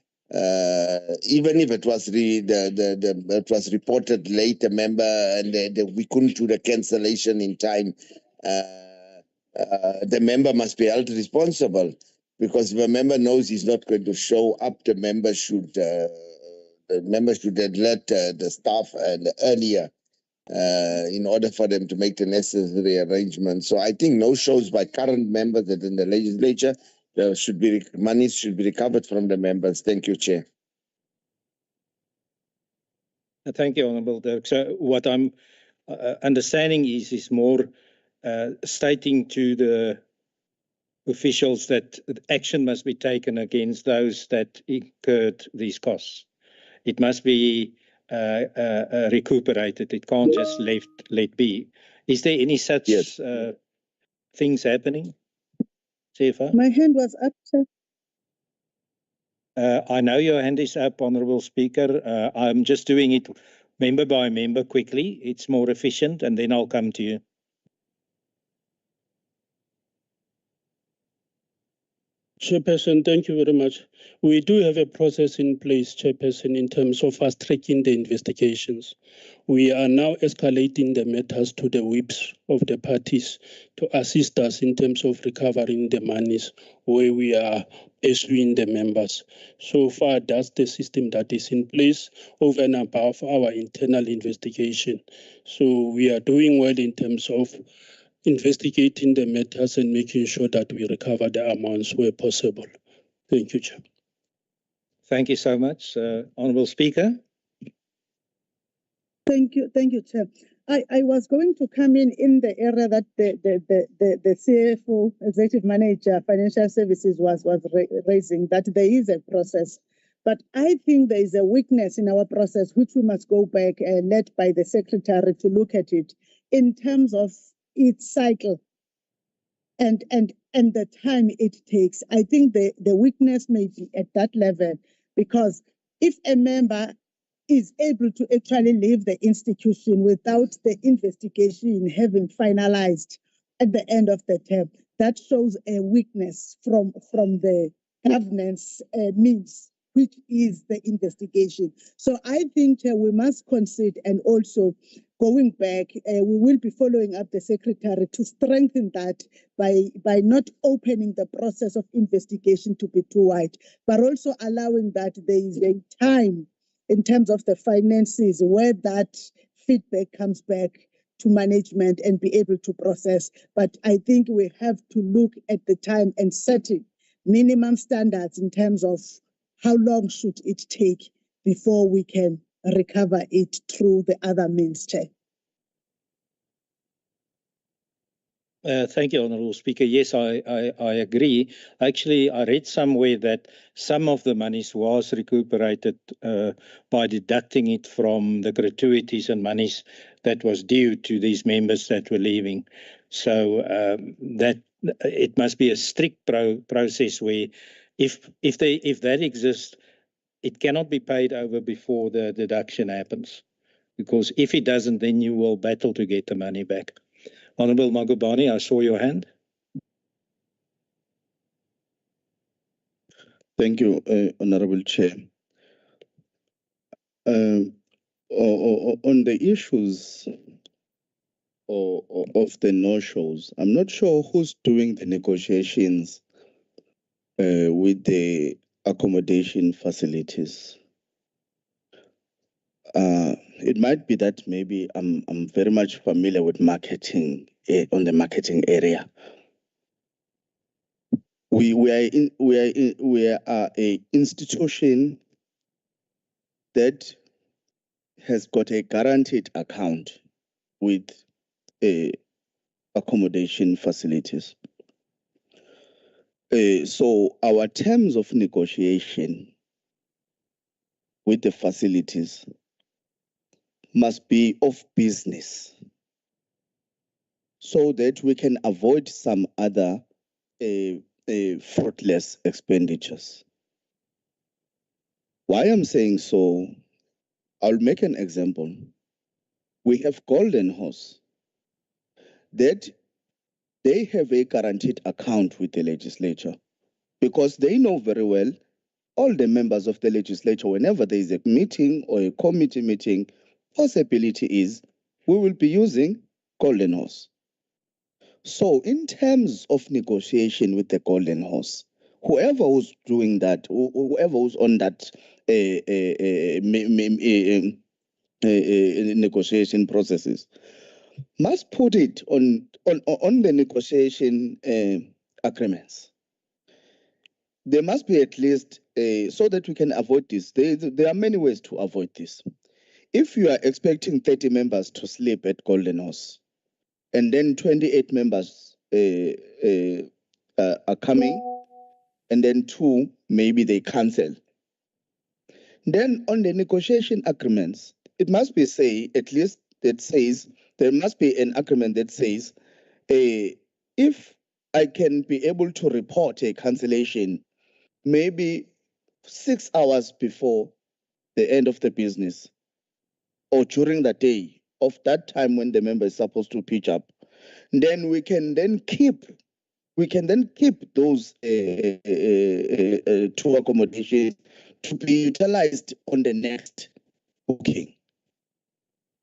Even if it was it was reported late, the member, and we couldn't do the cancellation in time, the member must be held responsible, because if a member knows he's not going to show up, the member should alert the staff earlier in order for them to make the necessary arrangements. So I think no shows by current members that in the legislature, money should be recovered from the members. Thank you, Chair. Thank you, Honorable Dirk. So what I'm understanding is more stating to the officials that action must be taken against those that incurred these costs. It must be recuperated. It can't just let be. Is there any such things happening, CFO? My hand was up, sir. I know your hand is up, Honourable Speaker. I'm just doing it member by member quickly. It's more efficient, and then I'll come to you. Chairperson, thank you very much. We do have a process in place, Chairperson, in terms of fast-tracking the investigations. We are now escalating the matters to the whips of the parties to assist us in terms of recovering the monies where we are issuing the members. So far, that's the system that is in place over and above our internal investigation. So we are doing well in terms of investigating the matters and making sure that we recover the amounts where possible. Thank you, Chair. Thank you so much. Honourable Speaker. Thank you, Chair. I was going to come in the area that the CFO, Executive Manager, Financial Services was raising, that there is a process. But I think there is a weakness in our process, which we must go back, led by the Secretary, to look at it in terms of its cycle and the time it takes. I think the weakness may be at that level, because if a member is able to actually leave the institution without the investigation having finalized at the end of the term, that shows a weakness from the governance means, which is the investigation. So I think we must concede, and also going back, we will be following up the Secretary to strengthen that by not opening the process of investigation to be too wide, but also allowing that there is a time in terms of the finances where that feedback comes back to management and be able to process. But I think we have to look at the time and setting minimum standards in terms of how long should it take before we can recover it through the other means, Chair. Thank you, Honourable Speaker. Yes, I agree. Actually, I read somewhere that some of the monies was recuperated by deducting it from the gratuities and monies that was due to these members that were leaving. So that it must be a strict process where if that exists, it cannot be paid over before the deduction happens. Because if it doesn't, then you will battle to get the money back. Honourable Nkopane, I saw your hand. Thank you, Honourable Chair. On the issues of the no-shows, I'm not sure who's doing the negotiations with the accommodation facilities. It might be that maybe I'm very much familiar with marketing on the marketing area. We are a institution that has got a guaranteed account with accommodation facilities. So our terms of negotiation with the facilities must be of business so that we can avoid some other fruitless expenditures. Why I'm saying so, I'll make an example. We have Golden Horse that they have a guaranteed account with the legislature because they know very well all the members of the legislature, whenever there is a meeting or a committee meeting, possibility is we will be using Golden Horse. So in terms of negotiation with the Golden Horse, whoever who's doing that, whoever who's on that negotiation processes, must put it on the negotiation agreements. There must be at least so that we can avoid this. There are many ways to avoid this. If you are expecting 30 members to sleep at Golden Horse, and then 28 members are coming, and then 2 maybe they cancel. Then on the negotiation agreements, it must be at least that says there must be an agreement that says if I can be able to report a cancellation maybe 6 hours before the end of the business or during the day of that time when the member is supposed to pitch up, then we can then keep those 2 accommodations to be utilized on the next booking.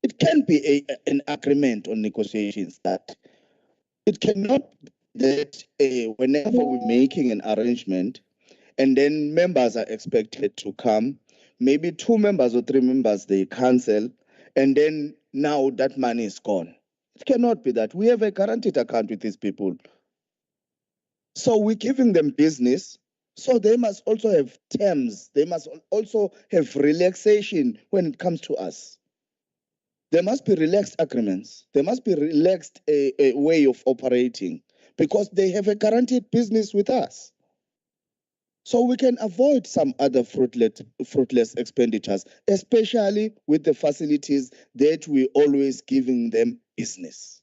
It can be an agreement on negotiations that it cannot that whenever we're making an arrangement and then members are expected to come, maybe 2 members or 3 members, they cancel, and then now that money is gone. It cannot be that. We have a guaranteed account with these people. So we're giving them business, so they must also have terms. They must also have relaxation when it comes to us. There must be relaxed agreements. There must be relaxed a way of operating because they have a guaranteed business with us. So we can avoid some other fruitless expenditures, especially with the facilities that we're always giving them business.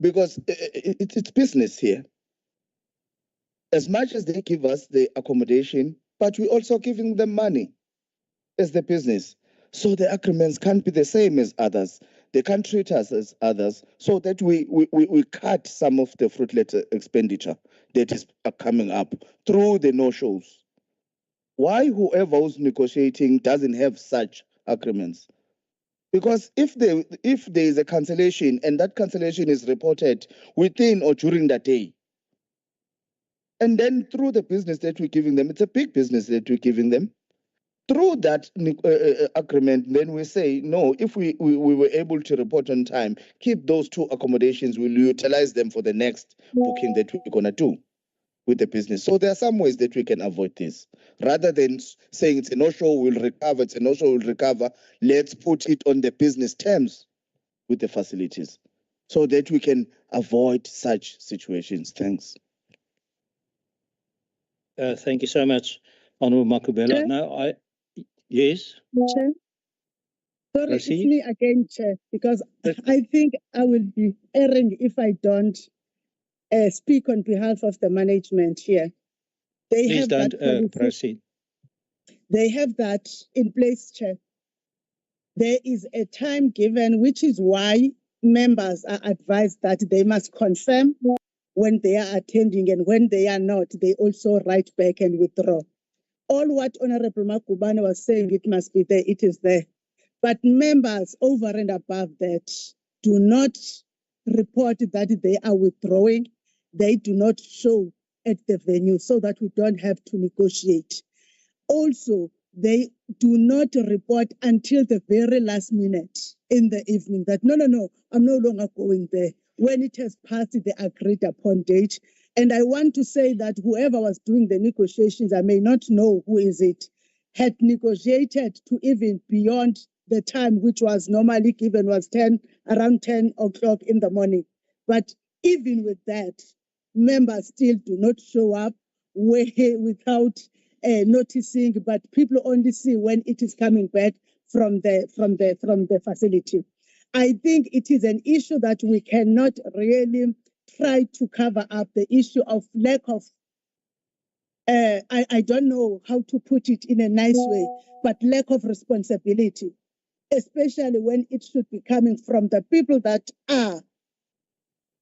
Because it's business here. As much as they give us the accommodation, but we're also giving them money as the business. So the agreements can't be the same as others. They can't treat us as others, so that we cut some of the fruitless expenditure that is coming up through the no-shows. Why whoever who's negotiating doesn't have such agreements? Because if there is a cancellation and that cancellation is reported within or during the day, and then through the business that we're giving them, it's a big business that we're giving them, through that agreement, then we say, no, if we were able to report on time, keep those 2 accommodations, we'll utilize them for the next booking that we're going to do with the business. So there are some ways that we can avoid this. Rather than saying it's a no-show, we'll recover, it's a no-show, we'll recover, let's put it on the business terms with the facilities so that we can avoid such situations. Thanks. Thank you so much, Honourable Makubela. Chair? Now, yes, Chair? Sorry, it's proceed. me again, Chair, because I think I will be erring if I don't speak on behalf of the management here. They Please have don't that policy. proceed. They have that in place, Chair. There is a time given, which is why members are advised that they must confirm when they are attending, and when they are not, they also write back and withdraw. All what Honorable Makubane was saying, it must be there, it is there. But members over and above that do not report that they are withdrawing. They do not show at the venue so that we don't have to negotiate. Also, they do not report until the very last minute in the evening that, no, I'm no longer going there, when it has passed the agreed upon date. And I want to say that whoever was doing the negotiations, I may not know who is it, had negotiated to even beyond the time which was normally given, was around 10 o'clock in the morning. But even with that, members still do not show up without noticing, but people only see when it is coming back from the facility. I think it is an issue that we cannot really try to cover up, the issue of lack of I don't know how to put it in a nice way, but lack of responsibility, especially when it should be coming from the people that are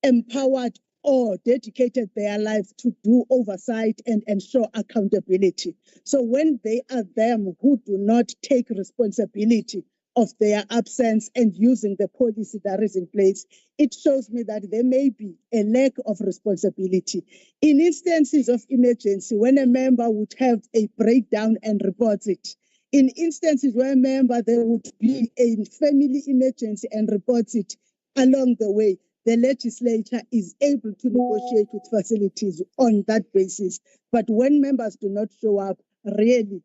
empowered or dedicated their lives to do oversight and ensure accountability. So when they are them who do not take responsibility of their absence and using the policy that is in place, it shows me that there may be a lack of responsibility. In instances of emergency, when a member would have a breakdown and reports it, in instances where a member there would be a family emergency and reports it along the way, the legislature is able to negotiate with facilities on that basis. But when members do not show up, really,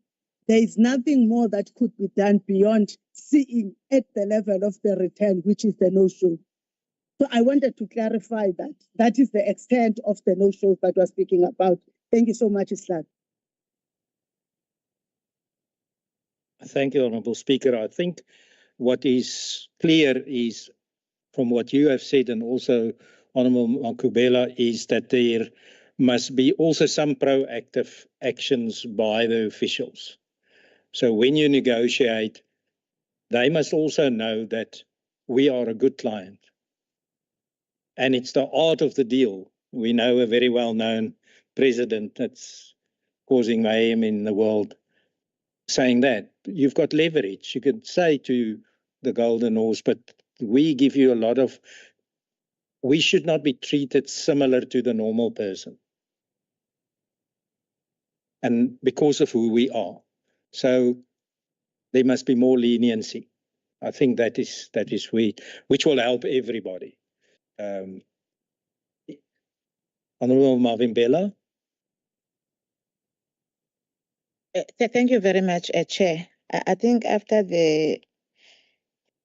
there is nothing more that could be done beyond seeing at the level of the return, which is the no-show. So I wanted to clarify that. That is the extent of the no-shows that we're speaking about. Thank you so much, Islam. Thank you, Honourable Speaker. I think what is clear is, from what you have said, and also Honourable Makubela, is that there must be also some proactive actions by the officials. So when you negotiate, they must also know that we are a good client. And it's the art of the deal. We know a very well-known president that's causing mayhem in the world saying that. You've got leverage. You could say to the Golden Horse, but we give you a lot of, we should not be treated similar to the normal person. And because of who we are. So there must be more leniency. I think that is which will help everybody. Honourable Mavimbela. Thank you very much, Chair. I think after the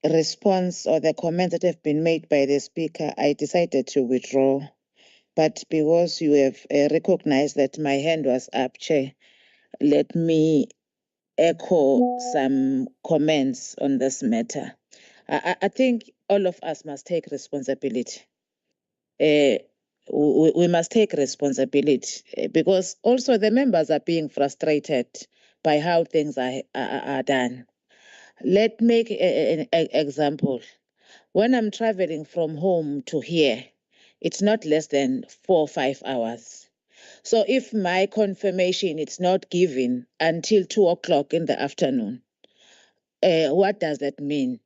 response or the comments that have been made by the Speaker, I decided to withdraw. But because you have recognized that my hand was up, Chair, let me echo some comments on this matter. I think all of us must take responsibility. We must take responsibility because also the members are being frustrated by how things are done. Let's make an example. When I'm traveling from home to here, it's not less than 4 or 5 hours. So if my confirmation is not given until 2 o'clock in the afternoon, what does that mean?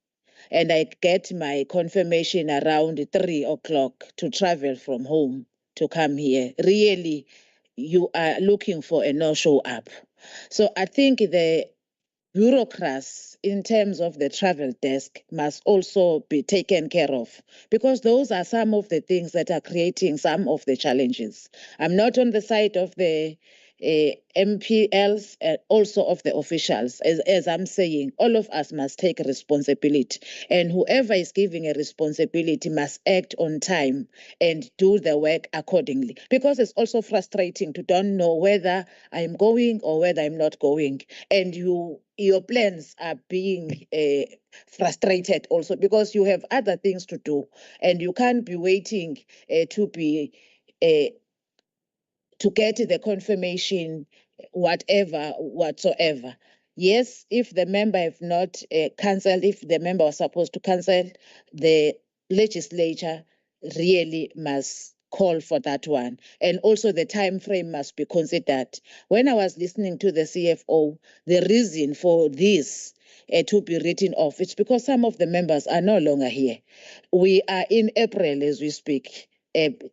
And I get my confirmation around 3 o'clock to travel from home to come here. Really, you are looking for a no-show up. So I think the bureaucrats in terms of the travel desk must also be taken care of, because those are some of the things that are creating some of the challenges. I'm not on the side of the MPLs, and also of the officials. As I'm saying, all of us must take responsibility, and whoever is giving a responsibility must act on time and do the work accordingly. Because it's also frustrating to don't know whether I'm going or whether I'm not going, and your plans are being frustrated also because you have other things to do, and you can't be waiting to get the confirmation, whatsoever. Yes, if the member have not cancelled, if the member was supposed to cancel, the legislature really must call for that one. And also the time frame must be considered. When I was listening to the CFO, the reason for this to be written off, it's because some of the members are no longer here. We are in April as we speak.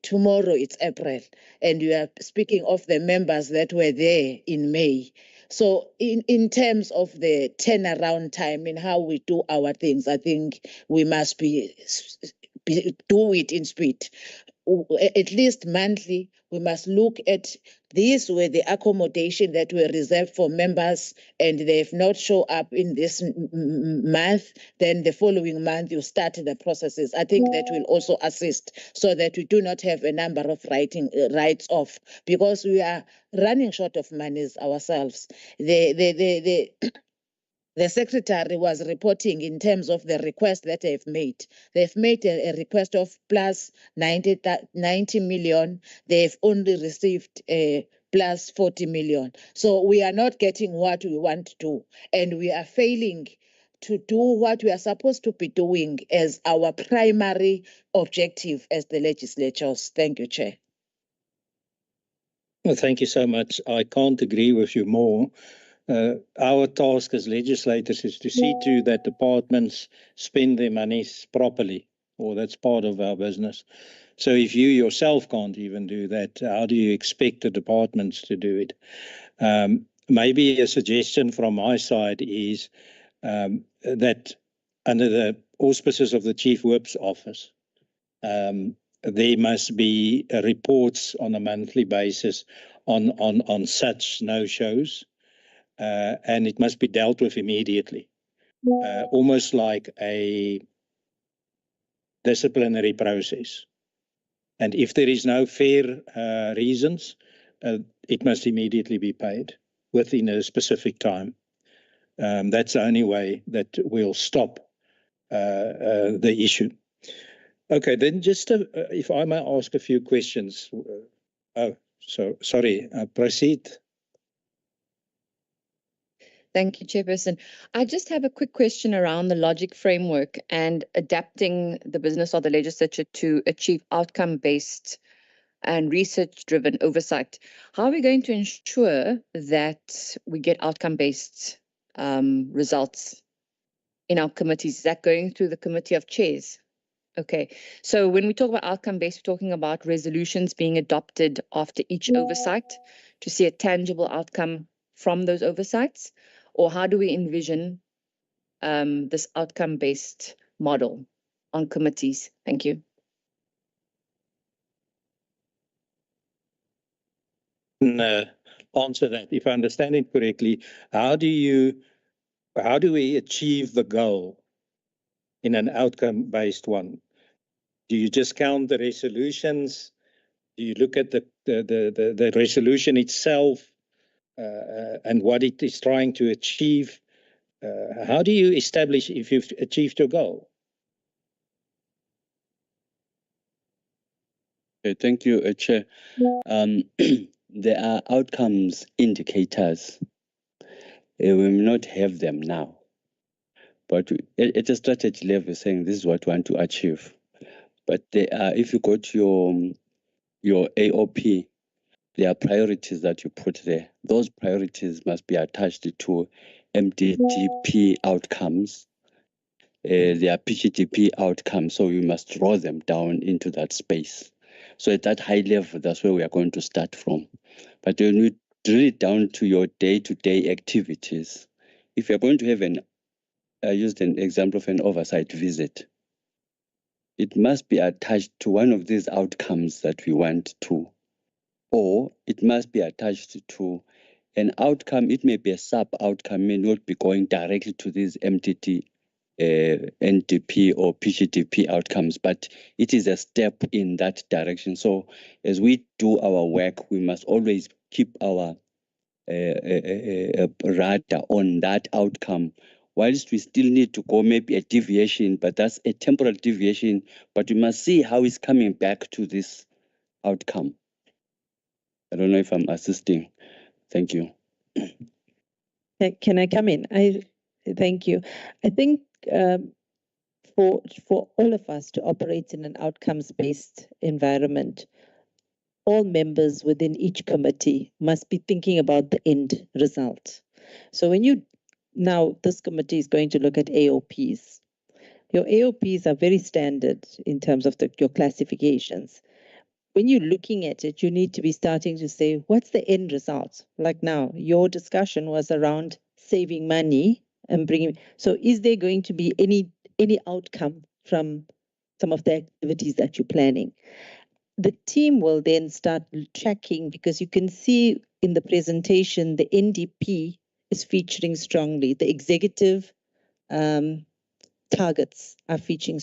Tomorrow it's April, and you are speaking of the members that were there in May. So in terms of the turnaround time and how we do our things, I think we must do it in speed. At least monthly, we must look at these were the accommodation that were reserved for members and they've not shown up in this month. Then the following month, you start the processes. I think that will also assist so that we do not have a number of writes off, because we are running short of monies ourselves. The secretary was reporting in terms of the request that they've made. They've made a request of plus 90 million. They've only received plus 40 million. So we are not getting what we want to do, and we are failing to do what we are supposed to be doing as our primary objective as the legislatures. Thank you, Chair. Well, thank you so much. I can't agree with you more. Our task as legislators is to see to that departments spend their monies properly, or that's part of our business. So if you yourself can't even do that, how do you expect the departments to do it? Maybe a suggestion from my side is that under the auspices of the Chief Whip's office, there must be reports on a monthly basis on such no-shows. And it must be dealt with immediately, almost like a disciplinary process. And if there is no fair reasons, it must immediately be paid within a specific time. That's the only way that we'll stop the issue. Okay, then just if I may ask a few questions. Sorry, proceed. Thank you, Chairperson. I just have a quick question around the logic framework and adapting the business of the legislature to achieve outcome-based and research-driven oversight. How are we going to ensure that we get outcome-based results in our committees? Is that going through the committee of chairs? Okay, so when we talk about outcome-based, we're talking about resolutions being adopted after each oversight to see a tangible outcome from those oversights. Or how do we envision this outcome-based model on committees? Thank you. Answer that. If I understand it correctly, how do we achieve the goal in an outcome-based one? Do you just count the resolutions? Do you look at the resolution itself and what it is trying to achieve? How do you establish if you've achieved your goal? Okay, thank you, Chair. There are outcomes indicators. We may not have them now, but at a strategy level, saying this is what we want to achieve. But there are, if you go to your AOP, there are priorities that you put there. Those priorities must be attached to MDGP outcomes. There are PGDP outcomes, so you must draw them down into that space. So at that high level, that's where we are going to start from. But when you drill it down to your day-to-day activities, if you're going to have I used an example of an oversight visit, it must be attached to one of these outcomes that we want to or it must be attached to an outcome. It may be a sub-outcome, may not be going directly to these MTT, NDP or PGDP outcomes, but it is a step in that direction. So as we do our work, we must always keep our radar on that outcome. Whilst we still need to go maybe a deviation, but that's a temporal deviation, but we must see how it's coming back to this outcome. I don't know if I'm assisting. Thank you. Can I come in? Thank you. I think for all of us to operate in an outcomes-based environment, all members within each committee must be thinking about the end result. So now this committee is going to look at AOPs. Your AOPs are very standard in terms of your classifications. When you're looking at it, you need to be starting to say, what's the end result? Like now, your discussion was around saving money and bringing. So is there going to be any outcome from some of the activities that you're planning? The team will then start tracking, because you can see in the presentation, the NDP is featuring strongly. The executive targets are featuring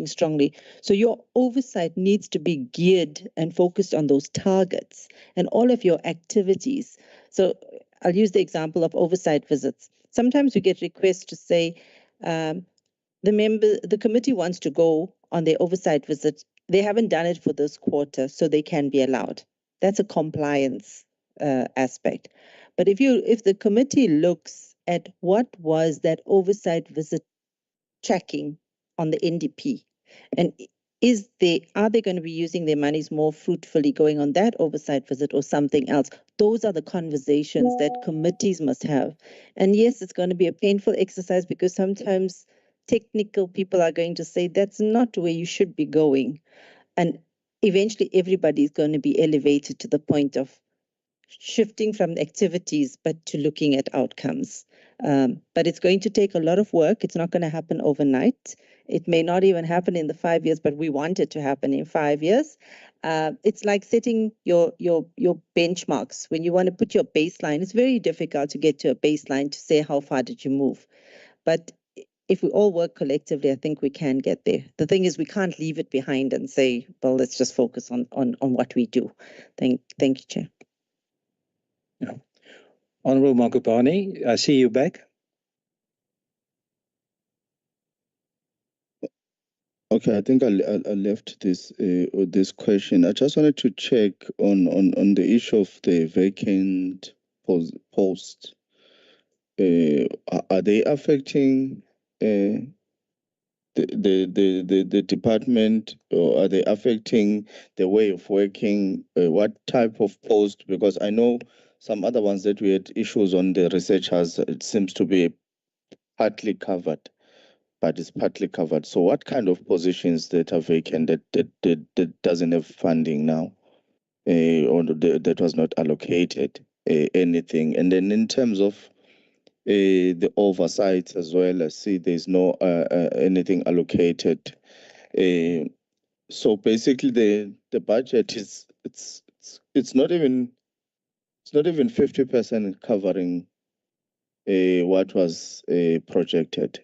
strongly. So your oversight needs to be geared and focused on those targets and all of your activities. So I'll use the example of oversight visits. Sometimes we get requests to say, the committee wants to go on their oversight visit. They haven't done it for this quarter, so they can be allowed. That's a compliance aspect. But if the committee looks at what was that oversight visit tracking on the NDP, and are they going to be using their monies more fruitfully going on that oversight visit or something else? Those are the conversations that committees must have. And yes, it's going to be a painful exercise, because sometimes technical people are going to say that's not where you should be going. And eventually everybody is going to be elevated to the point of shifting from activities, but to looking at outcomes. But it's going to take a lot of work. It's not going to happen overnight. It may not even happen in the 5 years, but we want it to happen in 5 years. It's like setting your benchmarks. When you want to put your baseline, it's very difficult to get to a baseline to say how far did you move. But if we all work collectively, I think we can get there. The thing is, we can't leave it behind and say, well, let's just focus on what we do. Thank you, Chair. Yeah. Honourable Nkopane, I see you back. Okay, I think I left this question. I just wanted to check on the issue of the vacant posts. Are they affecting the department, or are they affecting the way of working? What type of post? Because I know some other ones that we had issues on, the researchers, it seems to be partly covered, but it's partly covered. So what kind of positions that are vacant that doesn't have funding now, or that was not allocated anything? And then in terms of the oversight as well, I see there's no anything allocated. So basically, the budget is it's not even 50% covering what was projected.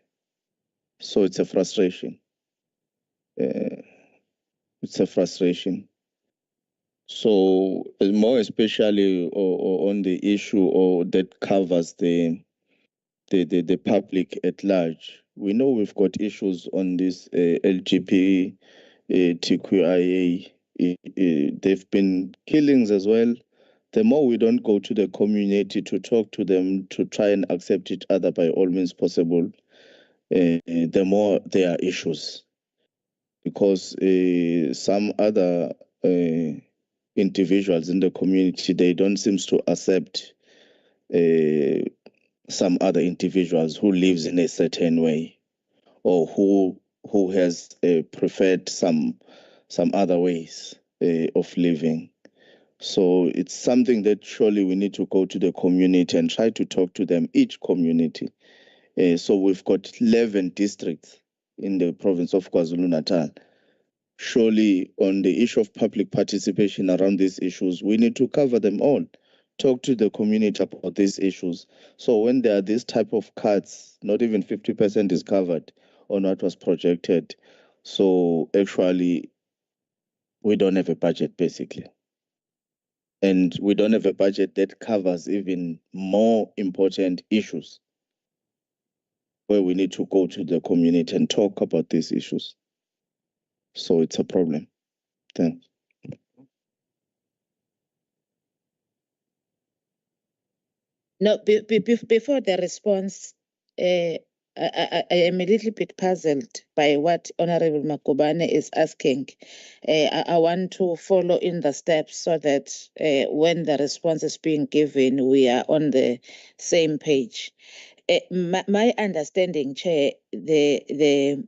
So it's a frustration. It's a frustration. So more especially on the issue that covers the public at large. We know we've got issues on this LGBTQIA. They've been killings as well. The more we don't go to the community to talk to them, to try and accept each other by all means possible, the more there are issues. Because some other individuals in the community, they don't seem to accept some other individuals who lives in a certain way, or who has preferred some other ways of living. So it's something that surely we need to go to the community and try to talk to them, each community. So we've got 11 districts in the province of KwaZulu-Natal. surely on the issue of public participation around these issues, we need to cover them all. Talk to the community about these issues. So when there are these type of cuts, not even 50% is covered on what was projected. So actually, we don't have a budget basically. And we don't have a budget that covers even more important issues where we need to go to the community and talk about these issues. So it's a problem. Thanks. No, before the response, I am a little bit puzzled by what Honorable Nkopane is asking. I want to follow in the steps so that when the response is being given, we are on the same page. My understanding, Chair, the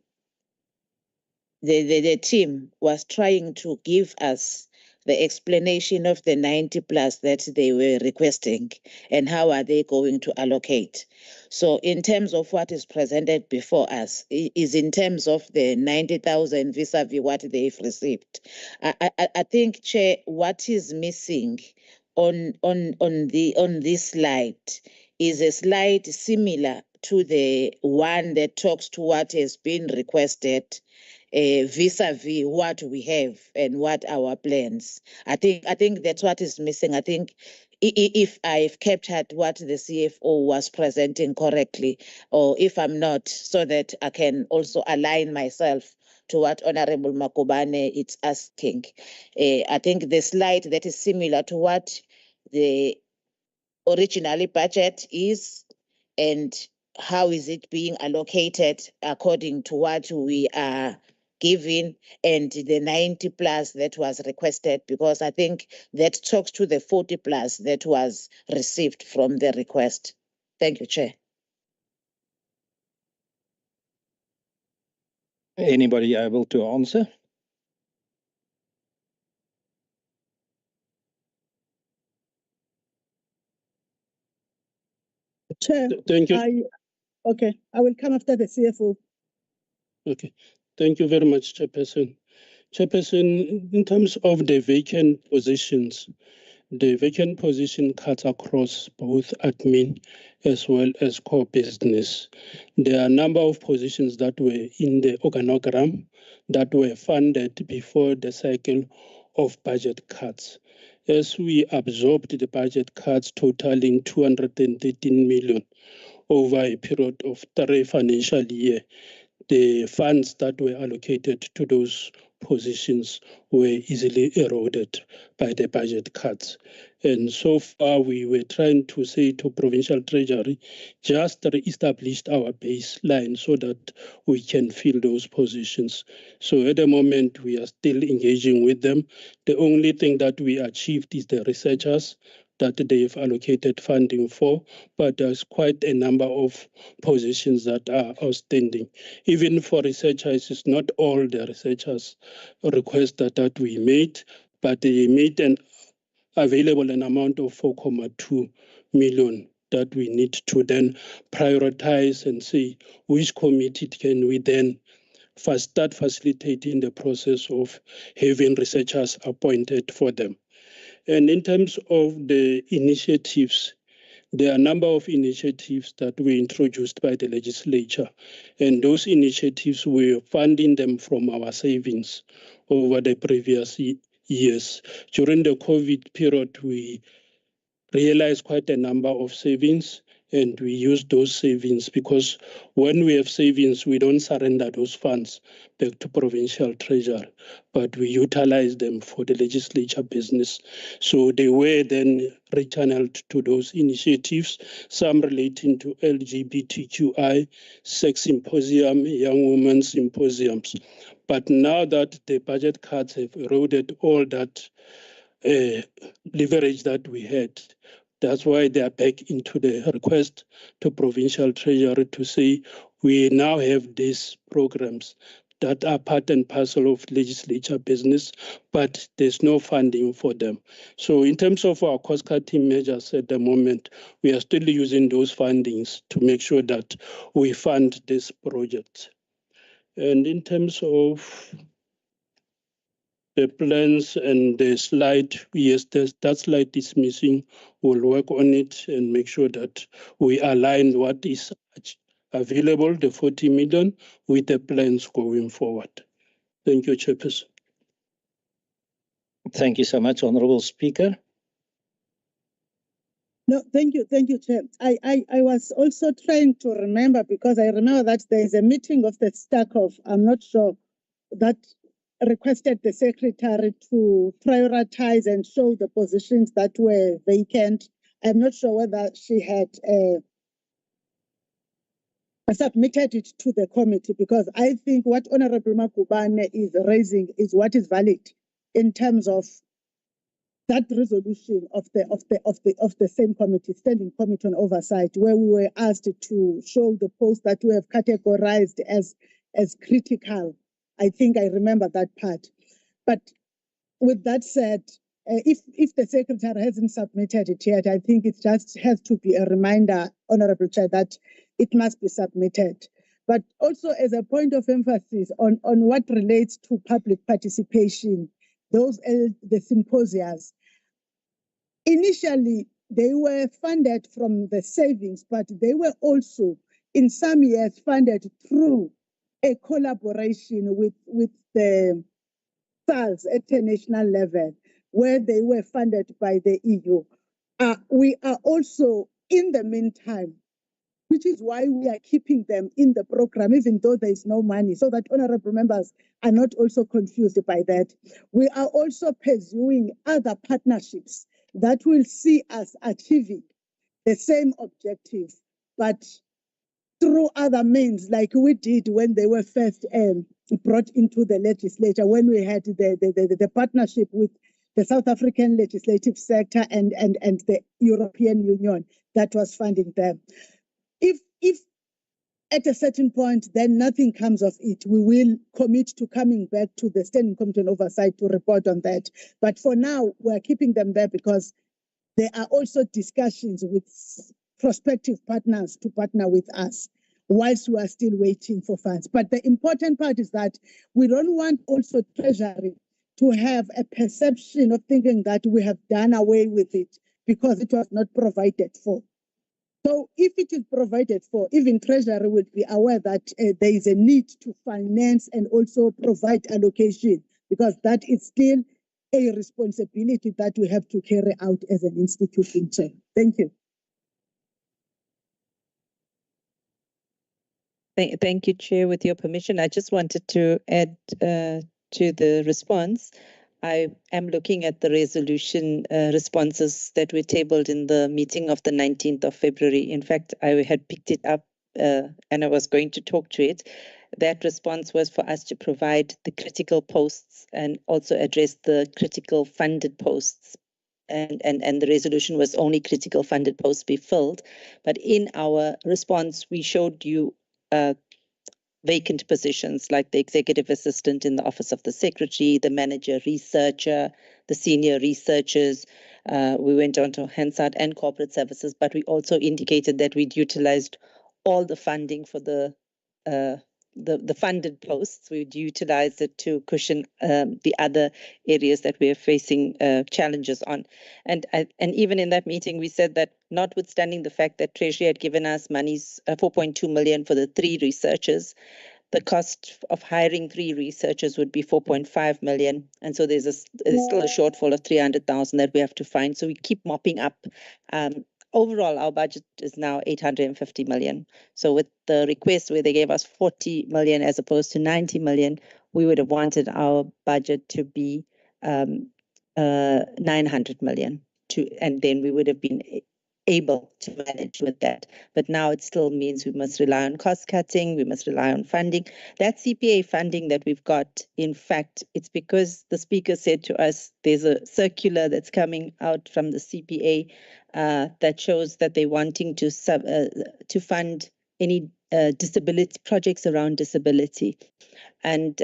team was trying to give us the explanation of the 90 plus that they were requesting and how are they going to allocate. So in terms of what is presented before us is in terms of the 90,000 vis-a-vis what they've received. I think, Chair, what is missing on this slide is a slide similar to the one that talks to what has been requested vis-a-vis what we have and what our plans. I think that's what is missing. I think if I've captured what the CFO was presenting correctly, or if I'm not, so that I can also align myself to what Honorable Nkopane is asking. I think the slide that is similar to what the originally budget is and how is it being allocated according to what we are given and the 90 plus that was requested, because I think that talks to the 40 plus that was received from the request. Thank you, Chair. Anybody able to answer? Chair, Thank you. I will come after the CFO. Okay. Thank you very much, Chairperson. Chairperson, in terms of the vacant positions, the vacant position cuts across both admin as well as core business. There are a number of positions that were in the organogram that were funded before the cycle of budget cuts. As we absorbed the budget cuts totaling 213 million over a period of 3 financial years, the funds that were allocated to those positions were easily eroded by the budget cuts. And so far, we were trying to say to Provincial Treasury, just re-establish our baseline so that we can fill those positions. So at the moment, we are still engaging with them. The only thing that we achieved is the researchers that they've allocated funding for, but there's quite a number of positions that are outstanding. Even for researchers, it's not all the researchers request that we made, but they made an available an amount of 4.2 million that we need to then prioritize and see which committee can we then start facilitating the process of having researchers appointed for them. And in terms of the initiatives, there are a number of initiatives that were introduced by the legislature, and those initiatives, we're funding them from our savings over the previous years. During the COVID period, we realized quite a number of savings, and we use those savings because when we have savings, we don't surrender those funds back to provincial treasury, but we utilize them for the legislature business. So they were then rechanneled to those initiatives, some relating to LGBTQI, sex symposium, young women's symposiums. But now that the budget cuts have eroded all that leverage that we had, that's why they are back into the request to provincial treasury to say we now have these programs that are part and parcel of legislature business, but there's no funding for them. So in terms of our cost-cutting measures at the moment, we are still using those fundings to make sure that we fund this project. And in terms of the plans and the slide. Yes, that slide is missing. We'll work on it and make sure that we align what is available, the 40 million, with the plans going forward. Thank you, Chairperson. Thank you so much, Honourable Speaker. No, thank you, Chair. I was also trying to remember, because I remember that there is a meeting of the STACOV, I'm not sure, that requested the secretary to prioritize and show the positions that were vacant. I'm not sure whether she had submitted it to the committee, because I think what Honorable Nkopane is raising is what is valid in terms of that resolution of the same committee, standing committee on oversight, where we were asked to show the posts that we have categorized as critical. I think I remember that part. But with that said, if the secretary hasn't submitted it yet, I think it just has to be a reminder, Honorable Chair, that it must be submitted. But also as a point of emphasis on what relates to public participation, the symposias. Initially, they were funded from the savings, but they were also, in some years, funded through a collaboration with the SARS at a national level, where they were funded by the EU. We are also, in the meantime, which is why we are keeping them in the program, even though there is no money, so that honorable members are not also confused by that. We are also pursuing other partnerships that will see us achieving the same objective, but through other means, like we did when they were first brought into the legislature, when we had the partnership with the South African legislative sector and the European Union that was funding them. If at a certain point, then nothing comes of it, we will commit to coming back to the Standing Committee on Oversight to report on that. But for now, we're keeping them there because there are also discussions with prospective partners to partner with us whilst we are still waiting for funds. But the important part is that we don't want also Treasury to have a perception of thinking that we have done away with it because it was not provided for. So if it is provided for, even Treasury will be aware that there is a need to finance and also provide allocation, because that is still a responsibility that we have to carry out as an institution. Thank you. Thank you, Chair. With your permission, I just wanted to add to the response. I am looking at the resolution responses that were tabled in the meeting of the 19th of February. In fact, I had picked it up and I was going to talk to it. That response was for us to provide the critical posts and also address the critical funded posts. And the resolution was only critical funded posts be filled. But in our response, we showed you vacant positions like the executive assistant in the office of the secretary, the manager researcher, the senior researchers. We went on to Hansard and corporate services, but we also indicated that we'd utilized all the funding for the funded posts. We'd utilize it to cushion the other areas that we are facing challenges on. And even in that meeting, we said that notwithstanding the fact that Treasury had given us monies, 4.2 million for the 3 researchers, the cost of hiring 3 researchers would be 4.5 million. And so there's still a shortfall of 300,000 that we have to find. So we keep mopping up. Overall, our budget is now 850 million. So with the request where they gave us 40 million as opposed to 90 million, we would have wanted our budget to be 900 million. And then we would have been able to manage with that. But now it still means we must rely on cost cutting, we must rely on funding. That CPA funding that we've got, in fact, it's because the speaker said to us, there's a circular that's coming out from the CPA that shows that they're wanting to fund any disability projects around disability. And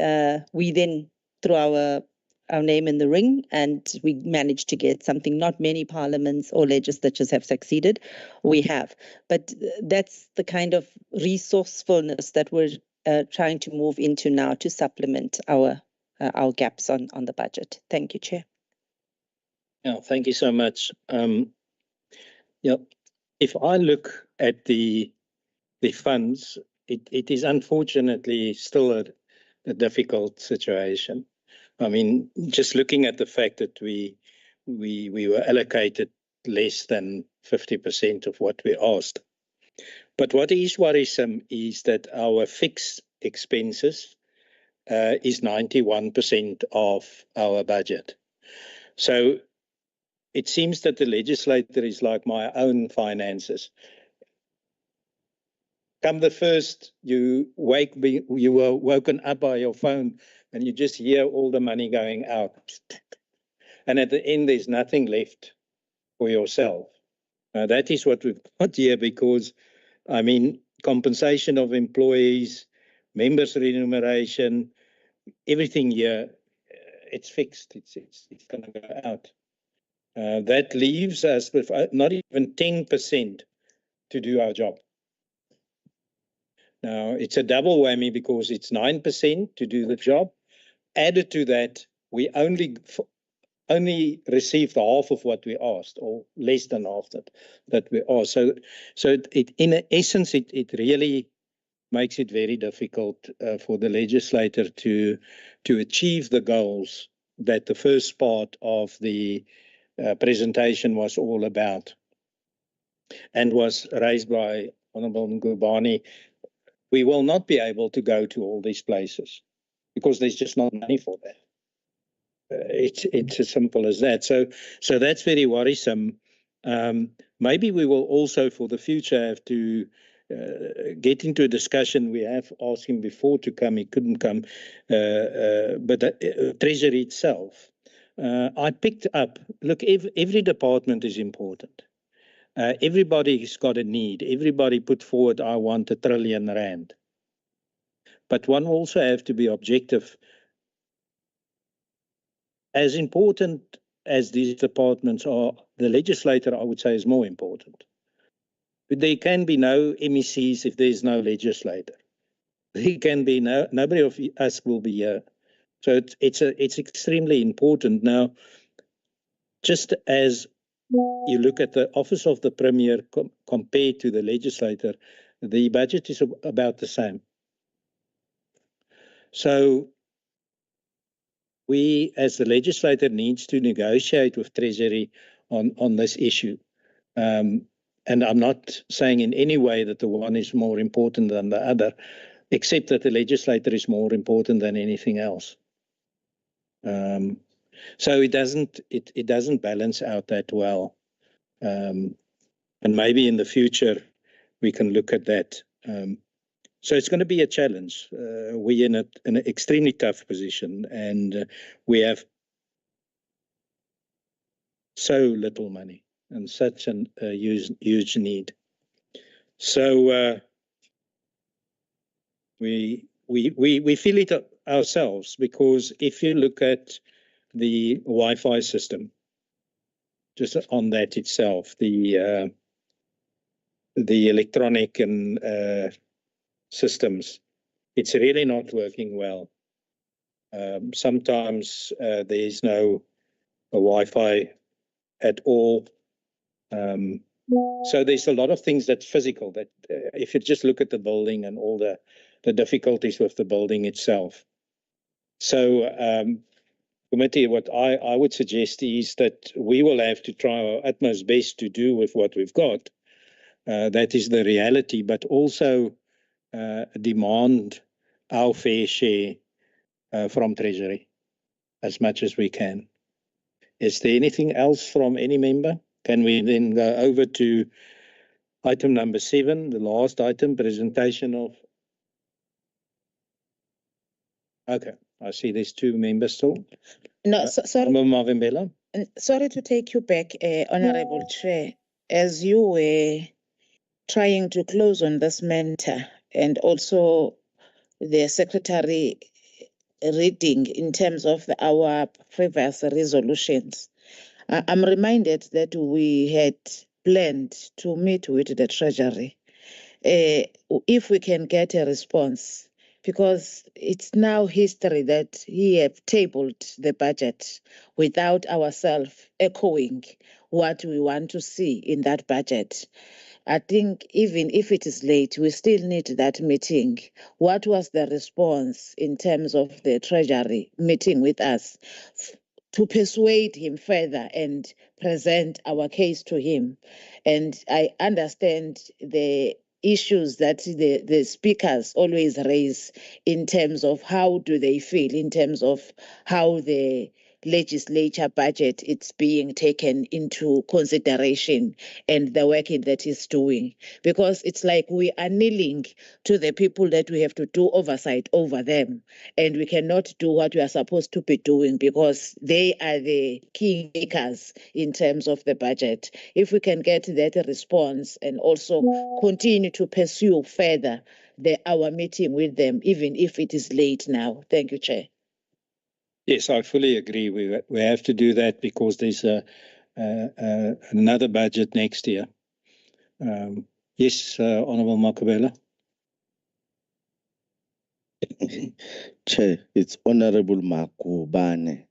we then, through our name in the ring, and we managed to get something not many parliaments or legislatures have succeeded. We have. But that's the kind of resourcefulness that we're trying to move into now to supplement our our gaps on the budget. Thank you, Chair. Yeah, thank you so much. Yeah, if I look at the funds, it is unfortunately still a difficult situation. I mean, just looking at the fact that we were allocated less than 50% of what we asked. But what is worrisome is that our fixed expenses is 91% of our budget. So it seems that the legislator is like my own finances. Come the first, you were woken up by your phone and you just hear all the money going out. And at the end, there's nothing left for yourself. That is what we've got here, because, I mean, compensation of employees, members' remuneration, everything here, it's fixed. It's going to go out. That leaves us with not even 10% to do our job. Now, it's a double whammy because it's 9% to do the job. Added to that, we only received half of what we asked, or less than half that we asked. So in essence, it really makes it very difficult for the legislator to achieve the goals that the first part of the presentation was all about, and was raised by Honourable Nkopane. We will not be able to go to all these places because there's just not money for that. It's as simple as that. So that's very worrisome. Maybe we will also, for the future, have to get into a discussion. We have asked him before to come. He couldn't come. But Treasury itself. I picked up, look, every department is important. Everybody's got a need. Everybody put forward, I want R1 trillion. But one also have to be objective. As important as these departments are, the legislator, I would say, is more important. But there can be no MECs if there's no legislator. There can be nobody of us will be here. So it's extremely important. Now, just as you look at the office of the Premier compared to the legislator, the budget is about the same. So we, as the legislator, needs to negotiate with Treasury on this issue. And I'm not saying in any way that the one is more important than the other, except that the legislator is more important than anything else. So it doesn't balance out that well. And maybe in the future we can look at that. So it's going to be a challenge. We're in an extremely tough position, and we have so little money and such a huge need. So we feel it ourselves, because if you look at the Wi-Fi system, just on that itself, the electronic and systems, it's really not working well. Sometimes there's no Wi-Fi at all. So there's a lot of things that's physical, that if you just look at the building and all the difficulties with the building itself. So committee, what I would suggest is that we will have to try our utmost best to do with what we've got. That is the reality, but also demand our fair share from Treasury as much as we can. Is there anything else from any member? Can we then go over to item number 7, the last item, presentation of... Okay, I see there's 2 members still. No, sorry. Mavimbela. Sorry to take you back, Honorable Chair. As you were trying to close on this matter, and also the Secretary reading in terms of our previous resolutions, I'm reminded that we had planned to meet with the Treasury. If we can get a response because it's now history that he have tabled the budget without ourselves echoing what we want to see in that budget. I think even if it is late, we still need that meeting. What was the response in terms of the Treasury meeting with us to persuade him further and present our case to him? And I understand the issues that the speakers always raise in terms of how do they feel, in terms of how the legislature budget it's being taken into consideration and the work that is doing, because it's like we are kneeling to the people that we have to do oversight over them, and we cannot do what we are supposed to be doing because they are the kingmakers in terms of the budget. If we can get that response and also continue to pursue further our meeting with them, even if it is late now. Thank you, Chair. Yes, I fully agree. We have to do that because there's another budget next year. Yes, Honourable Makabela. Chair, it's Honorable Makubane.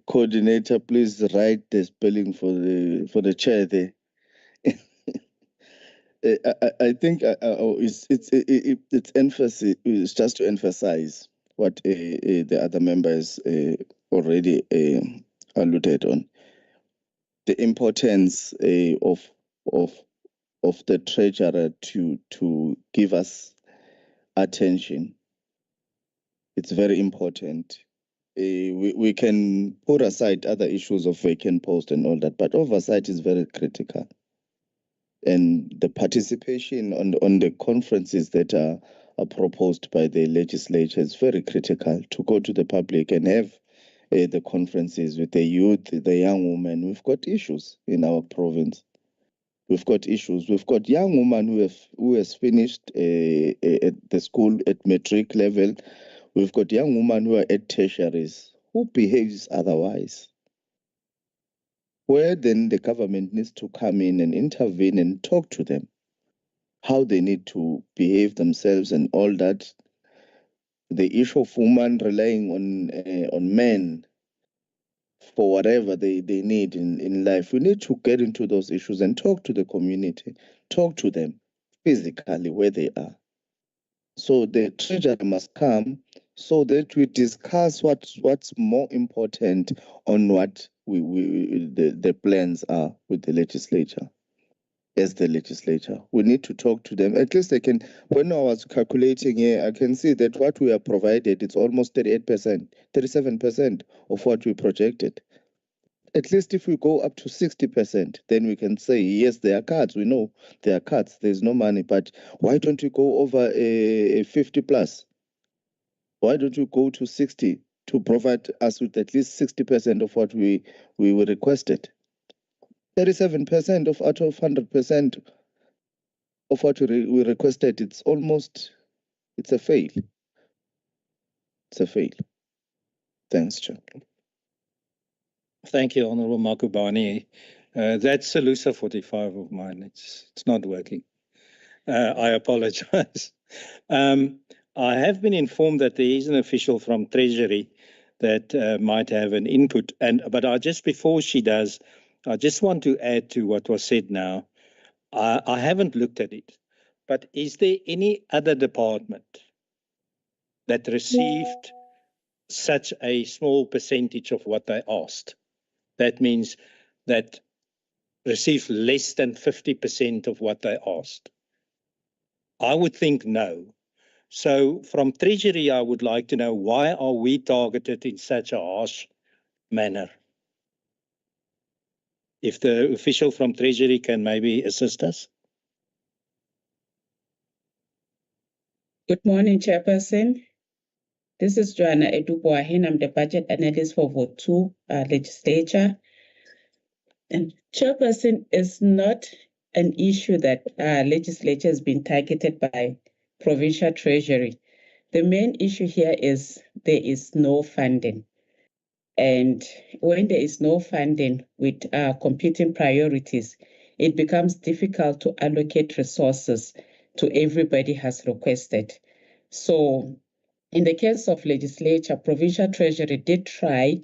Coordinator, please write the spelling for the chair there. I think it's emphasis. It's just to emphasize what the other members already alluded on. The importance of the treasurer to give us attention. It's very important. We can put aside other issues of vacant post and all that, but oversight is very critical. And the participation on the conferences that are proposed by the legislature is very critical, to go to the public and have the conferences with the youth, the young women. We've got issues in our province. We've got issues. We've got young women who has finished at the school at matric level. We've got young women who are at tertiaries. Who behaves otherwise? Where then the government needs to come in and intervene and talk to them, how they need to behave themselves and all that. The issue of women relying on men for whatever they need in life. We need to get into those issues and talk to the community, talk to them physically where they are. So the treasurer must come so that we discuss what's more important on what the plans are with the legislature. As the legislature, we need to talk to them. At least they can. When I was calculating here, I can see that what we are provided, it's almost 38%, 37% of what we projected. At least if we go up to 60%, then we can say, yes, there are cuts. We know there are cuts. There's no money. But why don't you go over a 50 plus? Why don't you go to 60 to provide us with at least 60% of what we were requested? 37% out of 100% of what we requested, it's a fail. It's a fail. Thanks, Chair. Thank you, Honourable Makubane. That's Salusa 45 of mine. It's not working. I apologize. I have been informed that there is an official from Treasury that might have an input. But before she does, I just want to add to what was said now. I haven't looked at it, but is there any other department that received such a small percentage of what they asked? That means that received less than 50% of what they asked. I would think no. So from Treasury, I would like to know, why are we targeted in such a harsh manner? If the official from Treasury can maybe assist us. Good morning, Chairperson. This is Joanna Eduboahin. I'm the Budget Analyst for Vote 2 Legislature. And Chairperson, is not an issue that Legislature has been targeted by Provincial Treasury. The main issue here is there is no funding. And when there is no funding with competing priorities, it becomes difficult to allocate resources to everybody has requested. So in the case of legislature, Provincial Treasury did try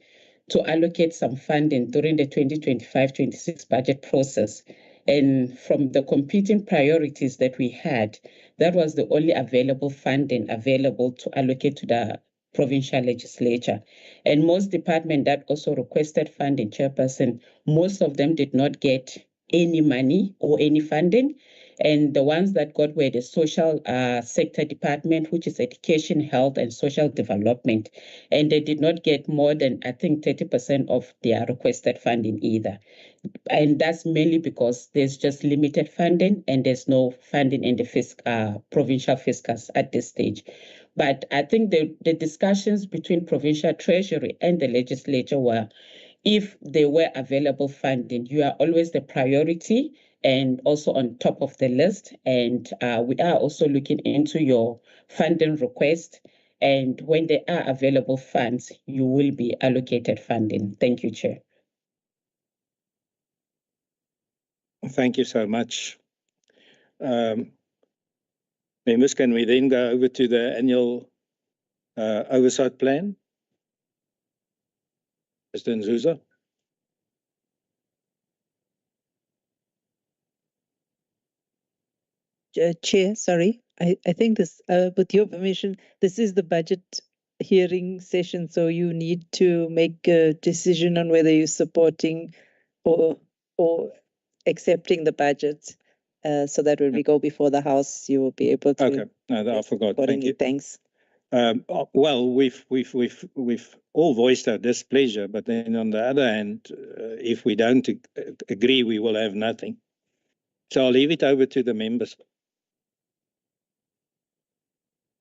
to allocate some funding during the 2025-26 budget process. And from the competing priorities that we had, that was the only available funding available to allocate to the provincial legislature. And most departments that also requested funding, Chairperson, most of them did not get any money or any funding. And the ones that got were the social sector department, which is education, health, and social development. And they did not get more than, I think, 30% of their requested funding either. And that's mainly because there's just limited funding and there's no funding in the provincial fiscus at this stage. But I think the discussions between Provincial Treasury and the legislature were, if there were available funding, you are always the priority and also on top of the list. And we are also looking into your funding request. And when there are available funds, you will be allocated funding. Thank you, Chair. Thank you so much. Members, can we then go over to the annual oversight plan? Mr. Nzuza. Chair, sorry. I think this, with your permission, this is the budget hearing session, so you need to make a decision on whether you're supporting or accepting the budget. So that when we go before the House, you will be able to. Okay, no, I forgot. Thank you. Thanks. Well, we've all voiced our displeasure, but then on the other hand, if we don't agree, we will have nothing. So I'll leave it over to the members.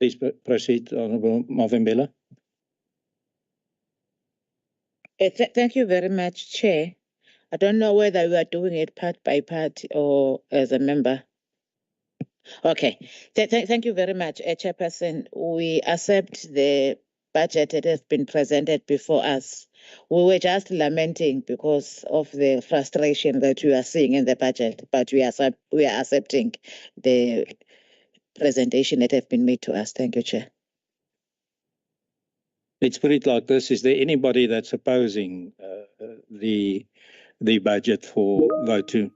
Please proceed, Honourable Mavimbela. Thank you very much, Chair. I don't know whether we are doing it part by part or as a member. Okay. Thank you very much, Chairperson. We accept the budget that has been presented before us. We were just lamenting because of the frustration that we are seeing in the budget, but we are accepting the presentation that has been made to us. Thank you, Chair. Let's put it like this. Is there anybody that's opposing the budget for vote 2?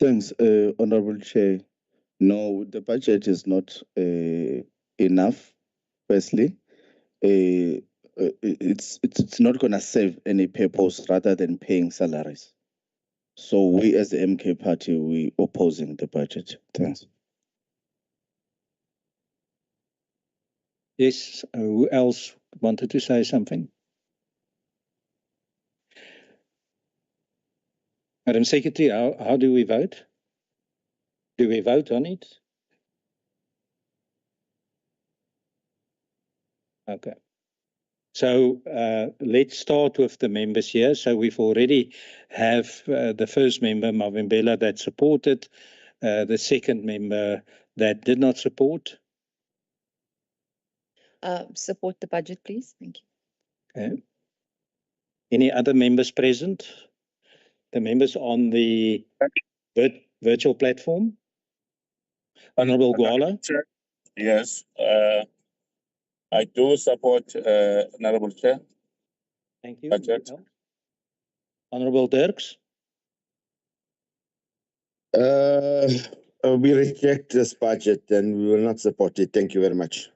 Thanks, Honourable Chair. No, the budget is not enough. Firstly, it's not going to serve any purpose rather than paying salaries. So we, as the MK Party, we opposing the budget. Thanks. Yes. Who else wanted to say something? Madam Secretary, how do we vote? Do we vote on it? Okay. So let's start with the members here. So we've already have the first member, Mavimbela, that supported, the second member that did not support. Support the budget, please. Thank you. Okay. Any other members present? The members on the virtual platform? Honourable Gwala? Yes, I do support Honourable Chair. Thank you. Budget. Honourable Dirks? We reject this budget and we will not support it. Thank you very much.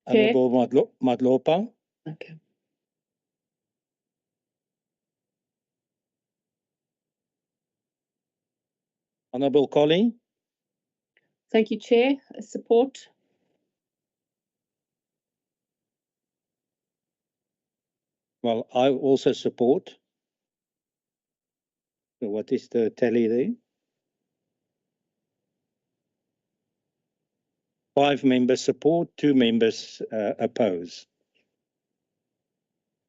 Honourable Madlopa? Okay. Honourable Colleen? Thank you, Chair. Support. Well, I also support. So what is the tally there? 5 members support, 2 members oppose.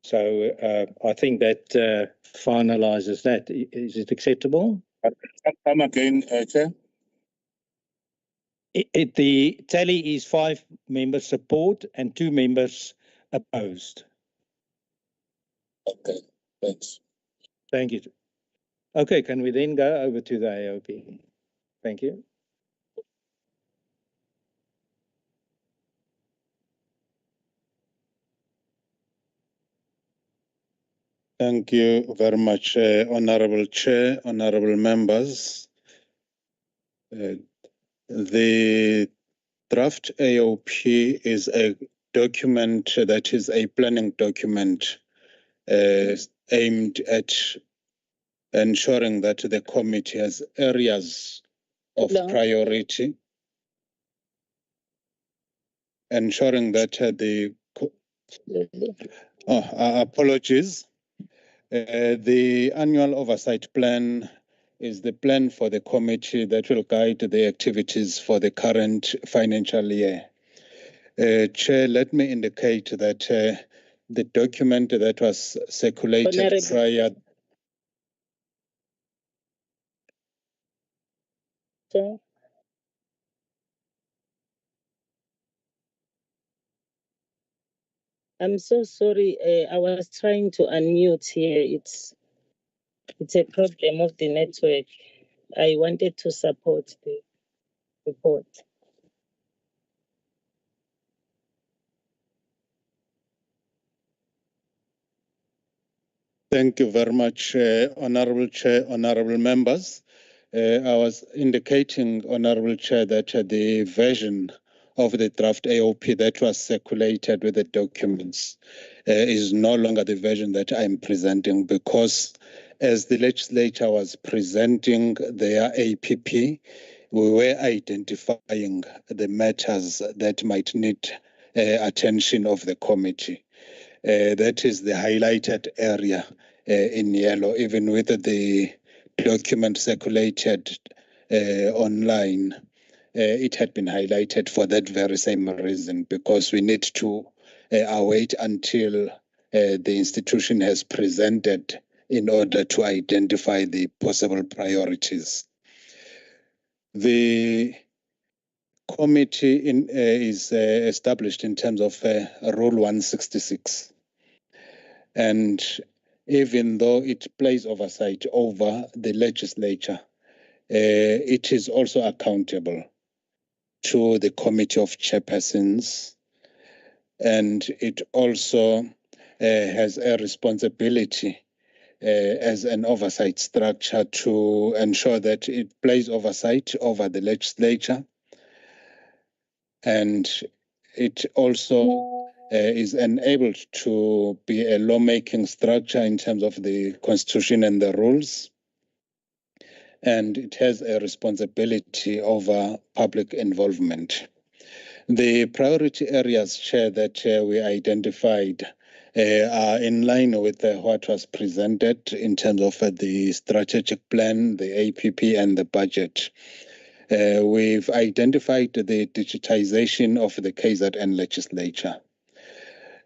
So I think that finalises that. Is it acceptable? Come again, Chair. The tally is 5 members support and 2 members opposed. Okay, thanks. Thank you. Okay, can we then go over to the AOP? Thank you. Thank you very much, Honorable Chair, honorable members. The draft AOP is a document that is a planning document aimed at ensuring that the committee has areas of priority, ensuring that apologies. The annual oversight plan is the plan for the committee that will guide the activities for the current financial year. Chair, let me indicate that the document that was circulated prior. I'm so sorry. I was trying to unmute here. It's a problem of the network. I wanted to support the report. Thank you very much, Honorable Chair, honorable members. I was indicating, Honorable Chair, that the version of the draft AOP that was circulated with the documents is no longer the version that I'm presenting, because as the legislature was presenting their APP, we were identifying the matters that might need attention of the committee. That is the highlighted area in yellow, even with the document circulated online. It had been highlighted for that very same reason, because we need to await until the institution has presented in order to identify the possible priorities. The committee is established in terms of Rule 166. And even though it plays oversight over the legislature, it is also accountable to the Committee of Chairpersons, and it also has a responsibility as an oversight structure to ensure that it plays oversight over the legislature, and it also is enabled to be a lawmaking structure in terms of the Constitution and the rules, and it has a responsibility over public involvement. The priority areas, Chair, that we identified are in line with what was presented in terms of the strategic plan, the APP, and the budget. We've identified the digitization of the KZN legislature.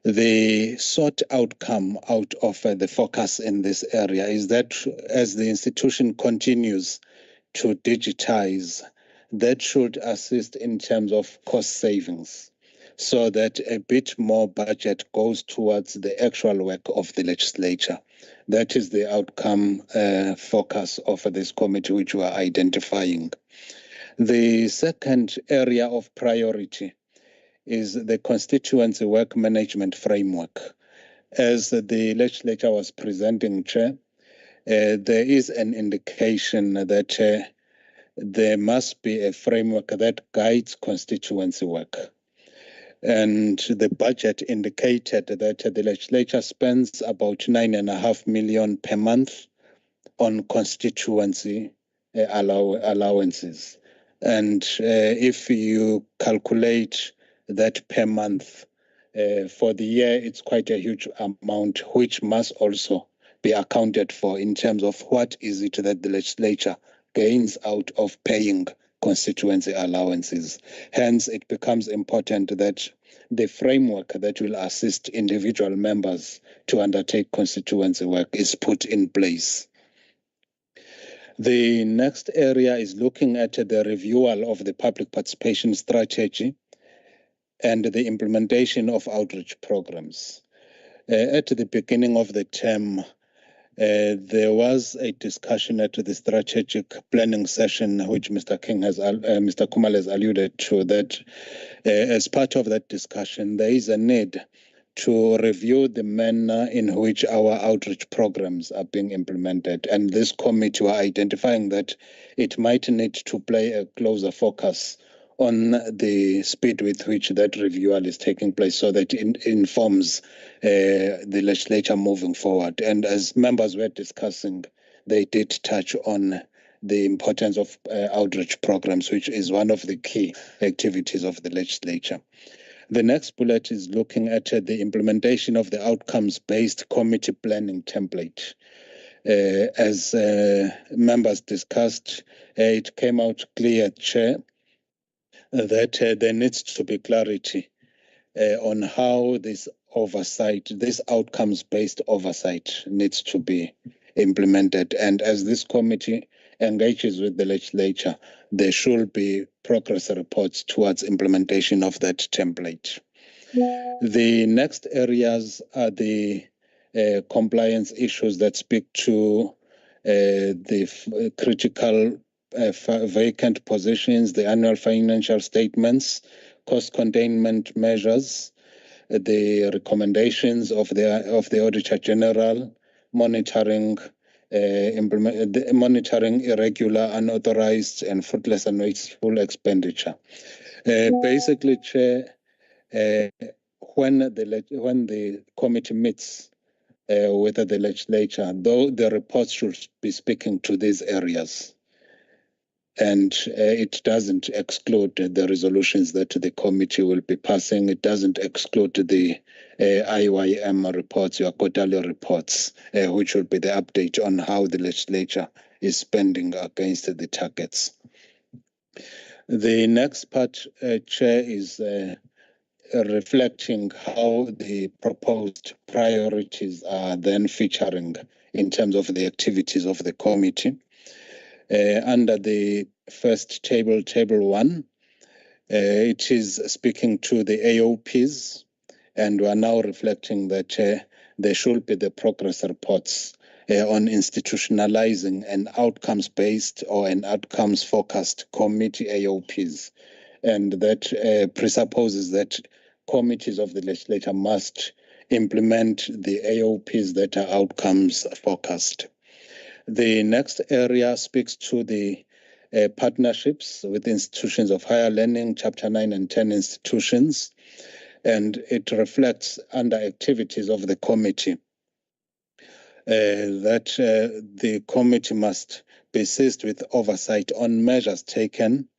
The sought outcome out of the focus in this area is that as the institution continues to digitize, that should assist in terms of cost savings, so that a bit more budget goes towards the actual work of the legislature. That is the outcome focus of this committee, which we are identifying. The second area of priority is the constituency work management framework. As the legislature was presenting, Chair, there is an indication that there must be a framework that guides constituency work. And the budget indicated that the legislature spends about 9.5 million per month on constituency allowances. And if you calculate that per month for the year, it's quite a huge amount, which must also be accounted for in terms of what is it that the legislature gains out of paying constituency allowances. Hence, it becomes important that the framework that will assist individual members to undertake constituency work is put in place. The next area is looking at the renewal of the public participation strategy and the implementation of outreach programs. At the beginning of the term, there was a discussion at the strategic planning session, which Mr. Khumalo has alluded to, that as part of that discussion, there is a need to review the manner in which our outreach programs are being implemented. And this committee were identifying that it might need to play a closer focus on the speed with which that renewal is taking place, so that it informs the legislature moving forward. And as members were discussing, they did touch on the importance of outreach programs, which is one of the key activities of the legislature. The next bullet is looking at the implementation of the outcomes-based committee planning template. As members discussed, it came out clear, Chair, that there needs to be clarity on how this oversight, this outcomes-based oversight needs to be implemented. And as this committee engages with the legislature, there should be progress reports towards implementation of that template. The next areas are the compliance issues that speak to the critical vacant positions, the annual financial statements, cost containment measures, the recommendations of the Auditor General, monitoring monitoring irregular, unauthorized, and fruitless and wasteful expenditure. Basically, Chair, when the committee meets with the legislature, though the reports should be speaking to these areas, and it doesn't exclude the resolutions that the committee will be passing. It doesn't exclude the IYM reports, your quarterly reports, which will be the update on how the legislature is spending against the targets. The next part, Chair, is reflecting how the proposed priorities are then featuring in terms of the activities of the committee. Under the first table, table 1, it is speaking to the AOPs, and we are now reflecting that there should be the progress reports on institutionalizing an outcomes-based or an outcomes-focused committee AOPs. And that presupposes that committees of the legislature must implement the AOPs that are outcomes-focused. The next area speaks to the partnerships with institutions of higher learning, Chapter 9 and 10 institutions, and it reflects under activities of the committee that the committee must be seized with oversight on measures taken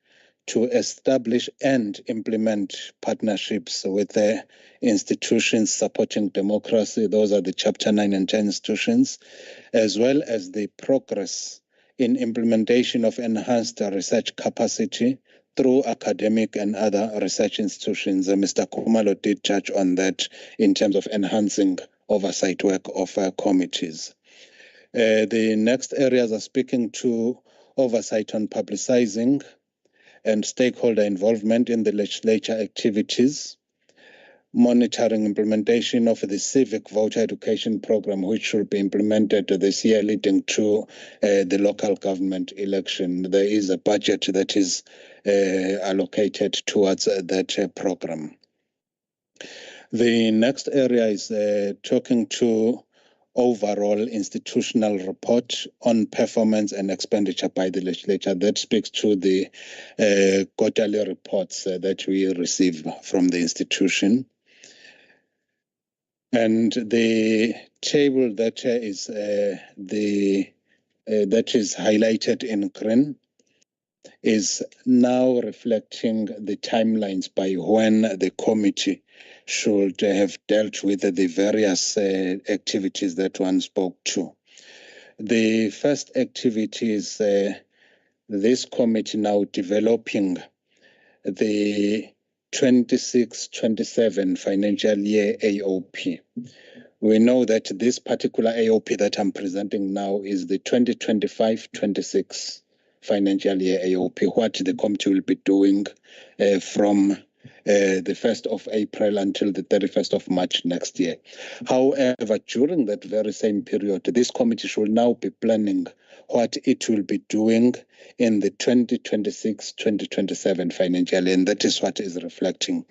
to establish and implement partnerships with the institutions supporting democracy. Those are the Chapter 9 and 10 institutions, as well as the progress in implementation of enhanced research capacity through academic and other research institutions. Mr. Khumalo did touch on that in terms of enhancing oversight work of committees. The next areas are speaking to oversight on publicizing and stakeholder involvement in the legislature activities, monitoring implementation of the civic voter education program, which should be implemented this year leading to the local government election. There is a budget that is allocated towards that program. The next area is talking to overall institutional report on performance and expenditure by the legislature. That speaks to the quarterly reports that we receive from the institution. And the table that is highlighted in green is now reflecting the timelines by when the committee should have dealt with the various activities that one spoke to. The first activity is this committee now developing the 26-27 financial year AOP, we know that this particular AOP that I'm presenting now is the 2025-26 financial year AOP, what the committee will be doing from the 1st of April until the 31st of March next year. However, during that very same period, this committee should now be planning what it will be doing in the 2026-2027 financial year, and that is what is reflecting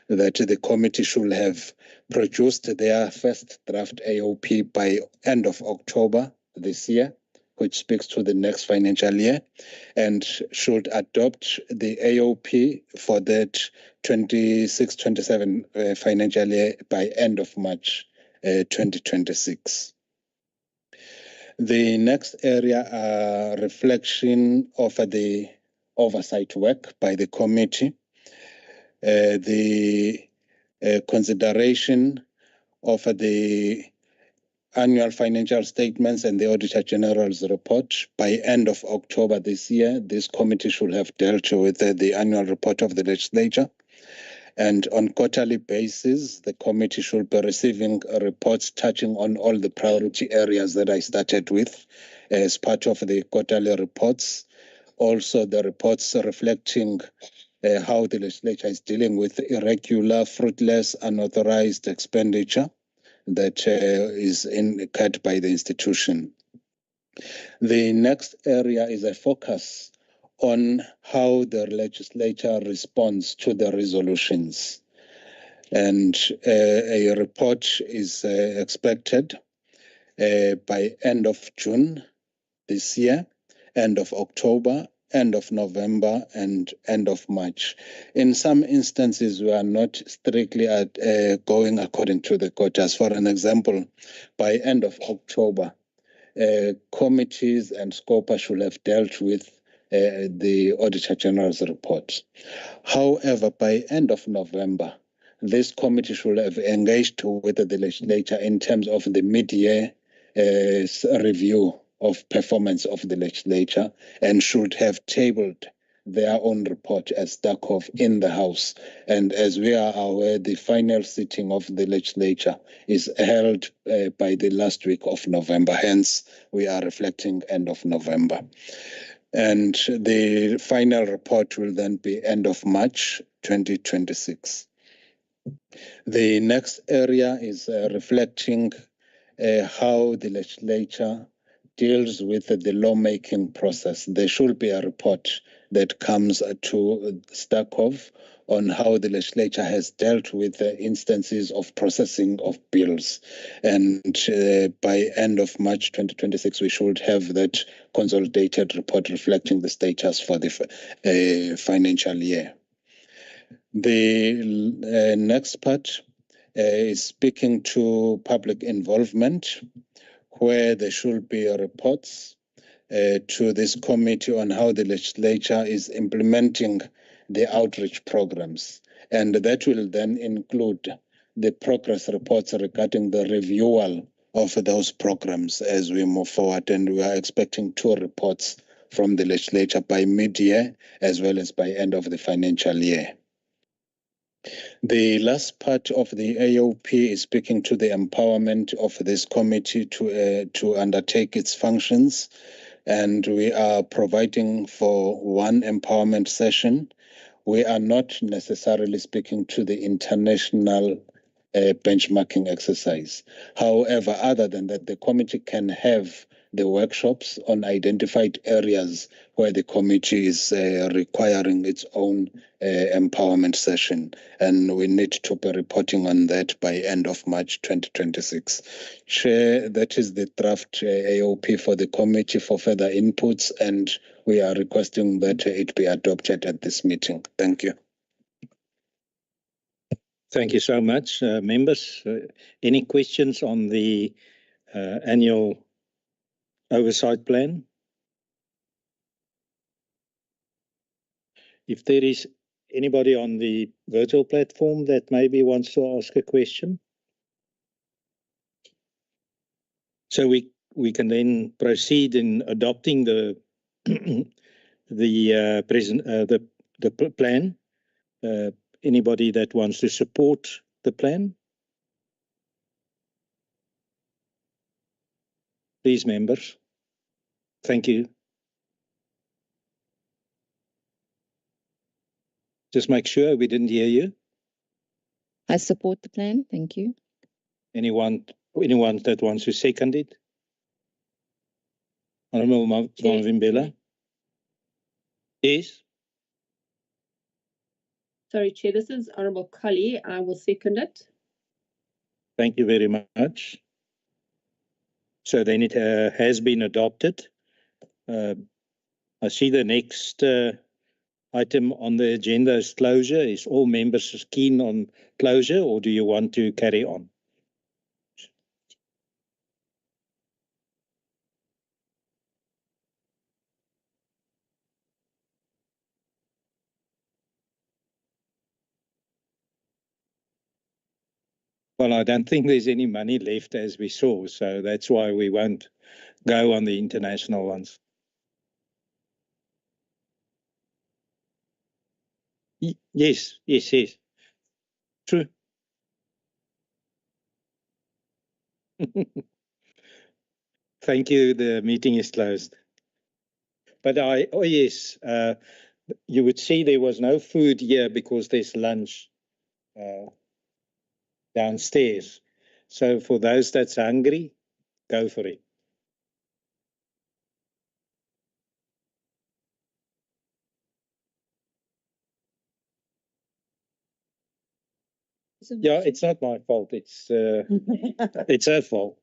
that the committee should have produced their first draft AOP by end of October this year, which speaks to the next financial year, and should adopt the AOP for that 26-27 financial year by end of March 2026. The next area are reflection of the oversight work by the committee. The consideration of the annual financial statements and the Auditor General's report by end of October this year. This committee should have dealt with the annual report of the Legislature. And on quarterly basis, the committee should be receiving reports touching on all the priority areas that I started with as part of the quarterly reports. Also, the reports reflecting how the Legislature is dealing with irregular, fruitless, unauthorized expenditure that is incurred by the institution. The next area is a focus on how the Legislature responds to the resolutions. And a report is expected by end of June this year, end of October, end of November, and end of March. In some instances, we are not strictly going according to the quotas. For an example, by end of October, committees and SCOPA should have dealt with the Auditor General's report. However, by end of November, this committee should have engaged with the Legislature in terms of the mid-year review of performance of the Legislature and should have tabled their own report as STACOV in the House. And as we are aware, the final sitting of the Legislature is held by the last week of November. Hence, we are reflecting end of November. And the final report will then be end of March 2026. The next area is reflecting how the Legislature deals with the lawmaking process. There should be a report that comes to STACOV on how the Legislature has dealt with the instances of processing of bills. And by end of March 2026, we should have that consolidated report reflecting the status for the financial year. The next part is speaking to public involvement, where there should be reports to this committee on how the Legislature is implementing the outreach programs. And that will then include the progress reports regarding the renewal of those programs as we move forward. And we are expecting 2 reports from the Legislature by mid-year as well as by end of the financial year. The last part of the AOP is speaking to the empowerment of this committee to undertake its functions, and we are providing for 1 empowerment session. We are not necessarily speaking to the international benchmarking exercise. However, other than that, the committee can have the workshops on identified areas where the committee is requiring its own empowerment session, and we need to be reporting on that by end of March 2026. Chair, that is the draft AOP for the committee for further inputs, and we are requesting that it be adopted at this meeting. Thank you. Thank you so much, members. Any questions on the annual oversight plan? If there is anybody on the virtual platform that maybe wants to ask a question, so we can then proceed in adopting the the plan. Anybody that wants to support the plan? Please, members. Thank you. Just make sure we didn't hear you. I support the plan. Thank you. Anyone that wants to second it? Honourable Vumile. Yes. Sorry, Chair, this is Honourable Cully. I will second it. Thank you very much. So then it has been adopted. I see the next item on the agenda is closure. Is all members keen on closure, or do you want to carry on? Well, I don't think there's any money left as we saw, so that's why we won't go on the international ones. Yes. True. Thank you. The meeting is closed. But yes, you would see there was no food here because there's lunch downstairs. So for those that's hungry, go for it. Yeah, it's not my fault. It's her fault.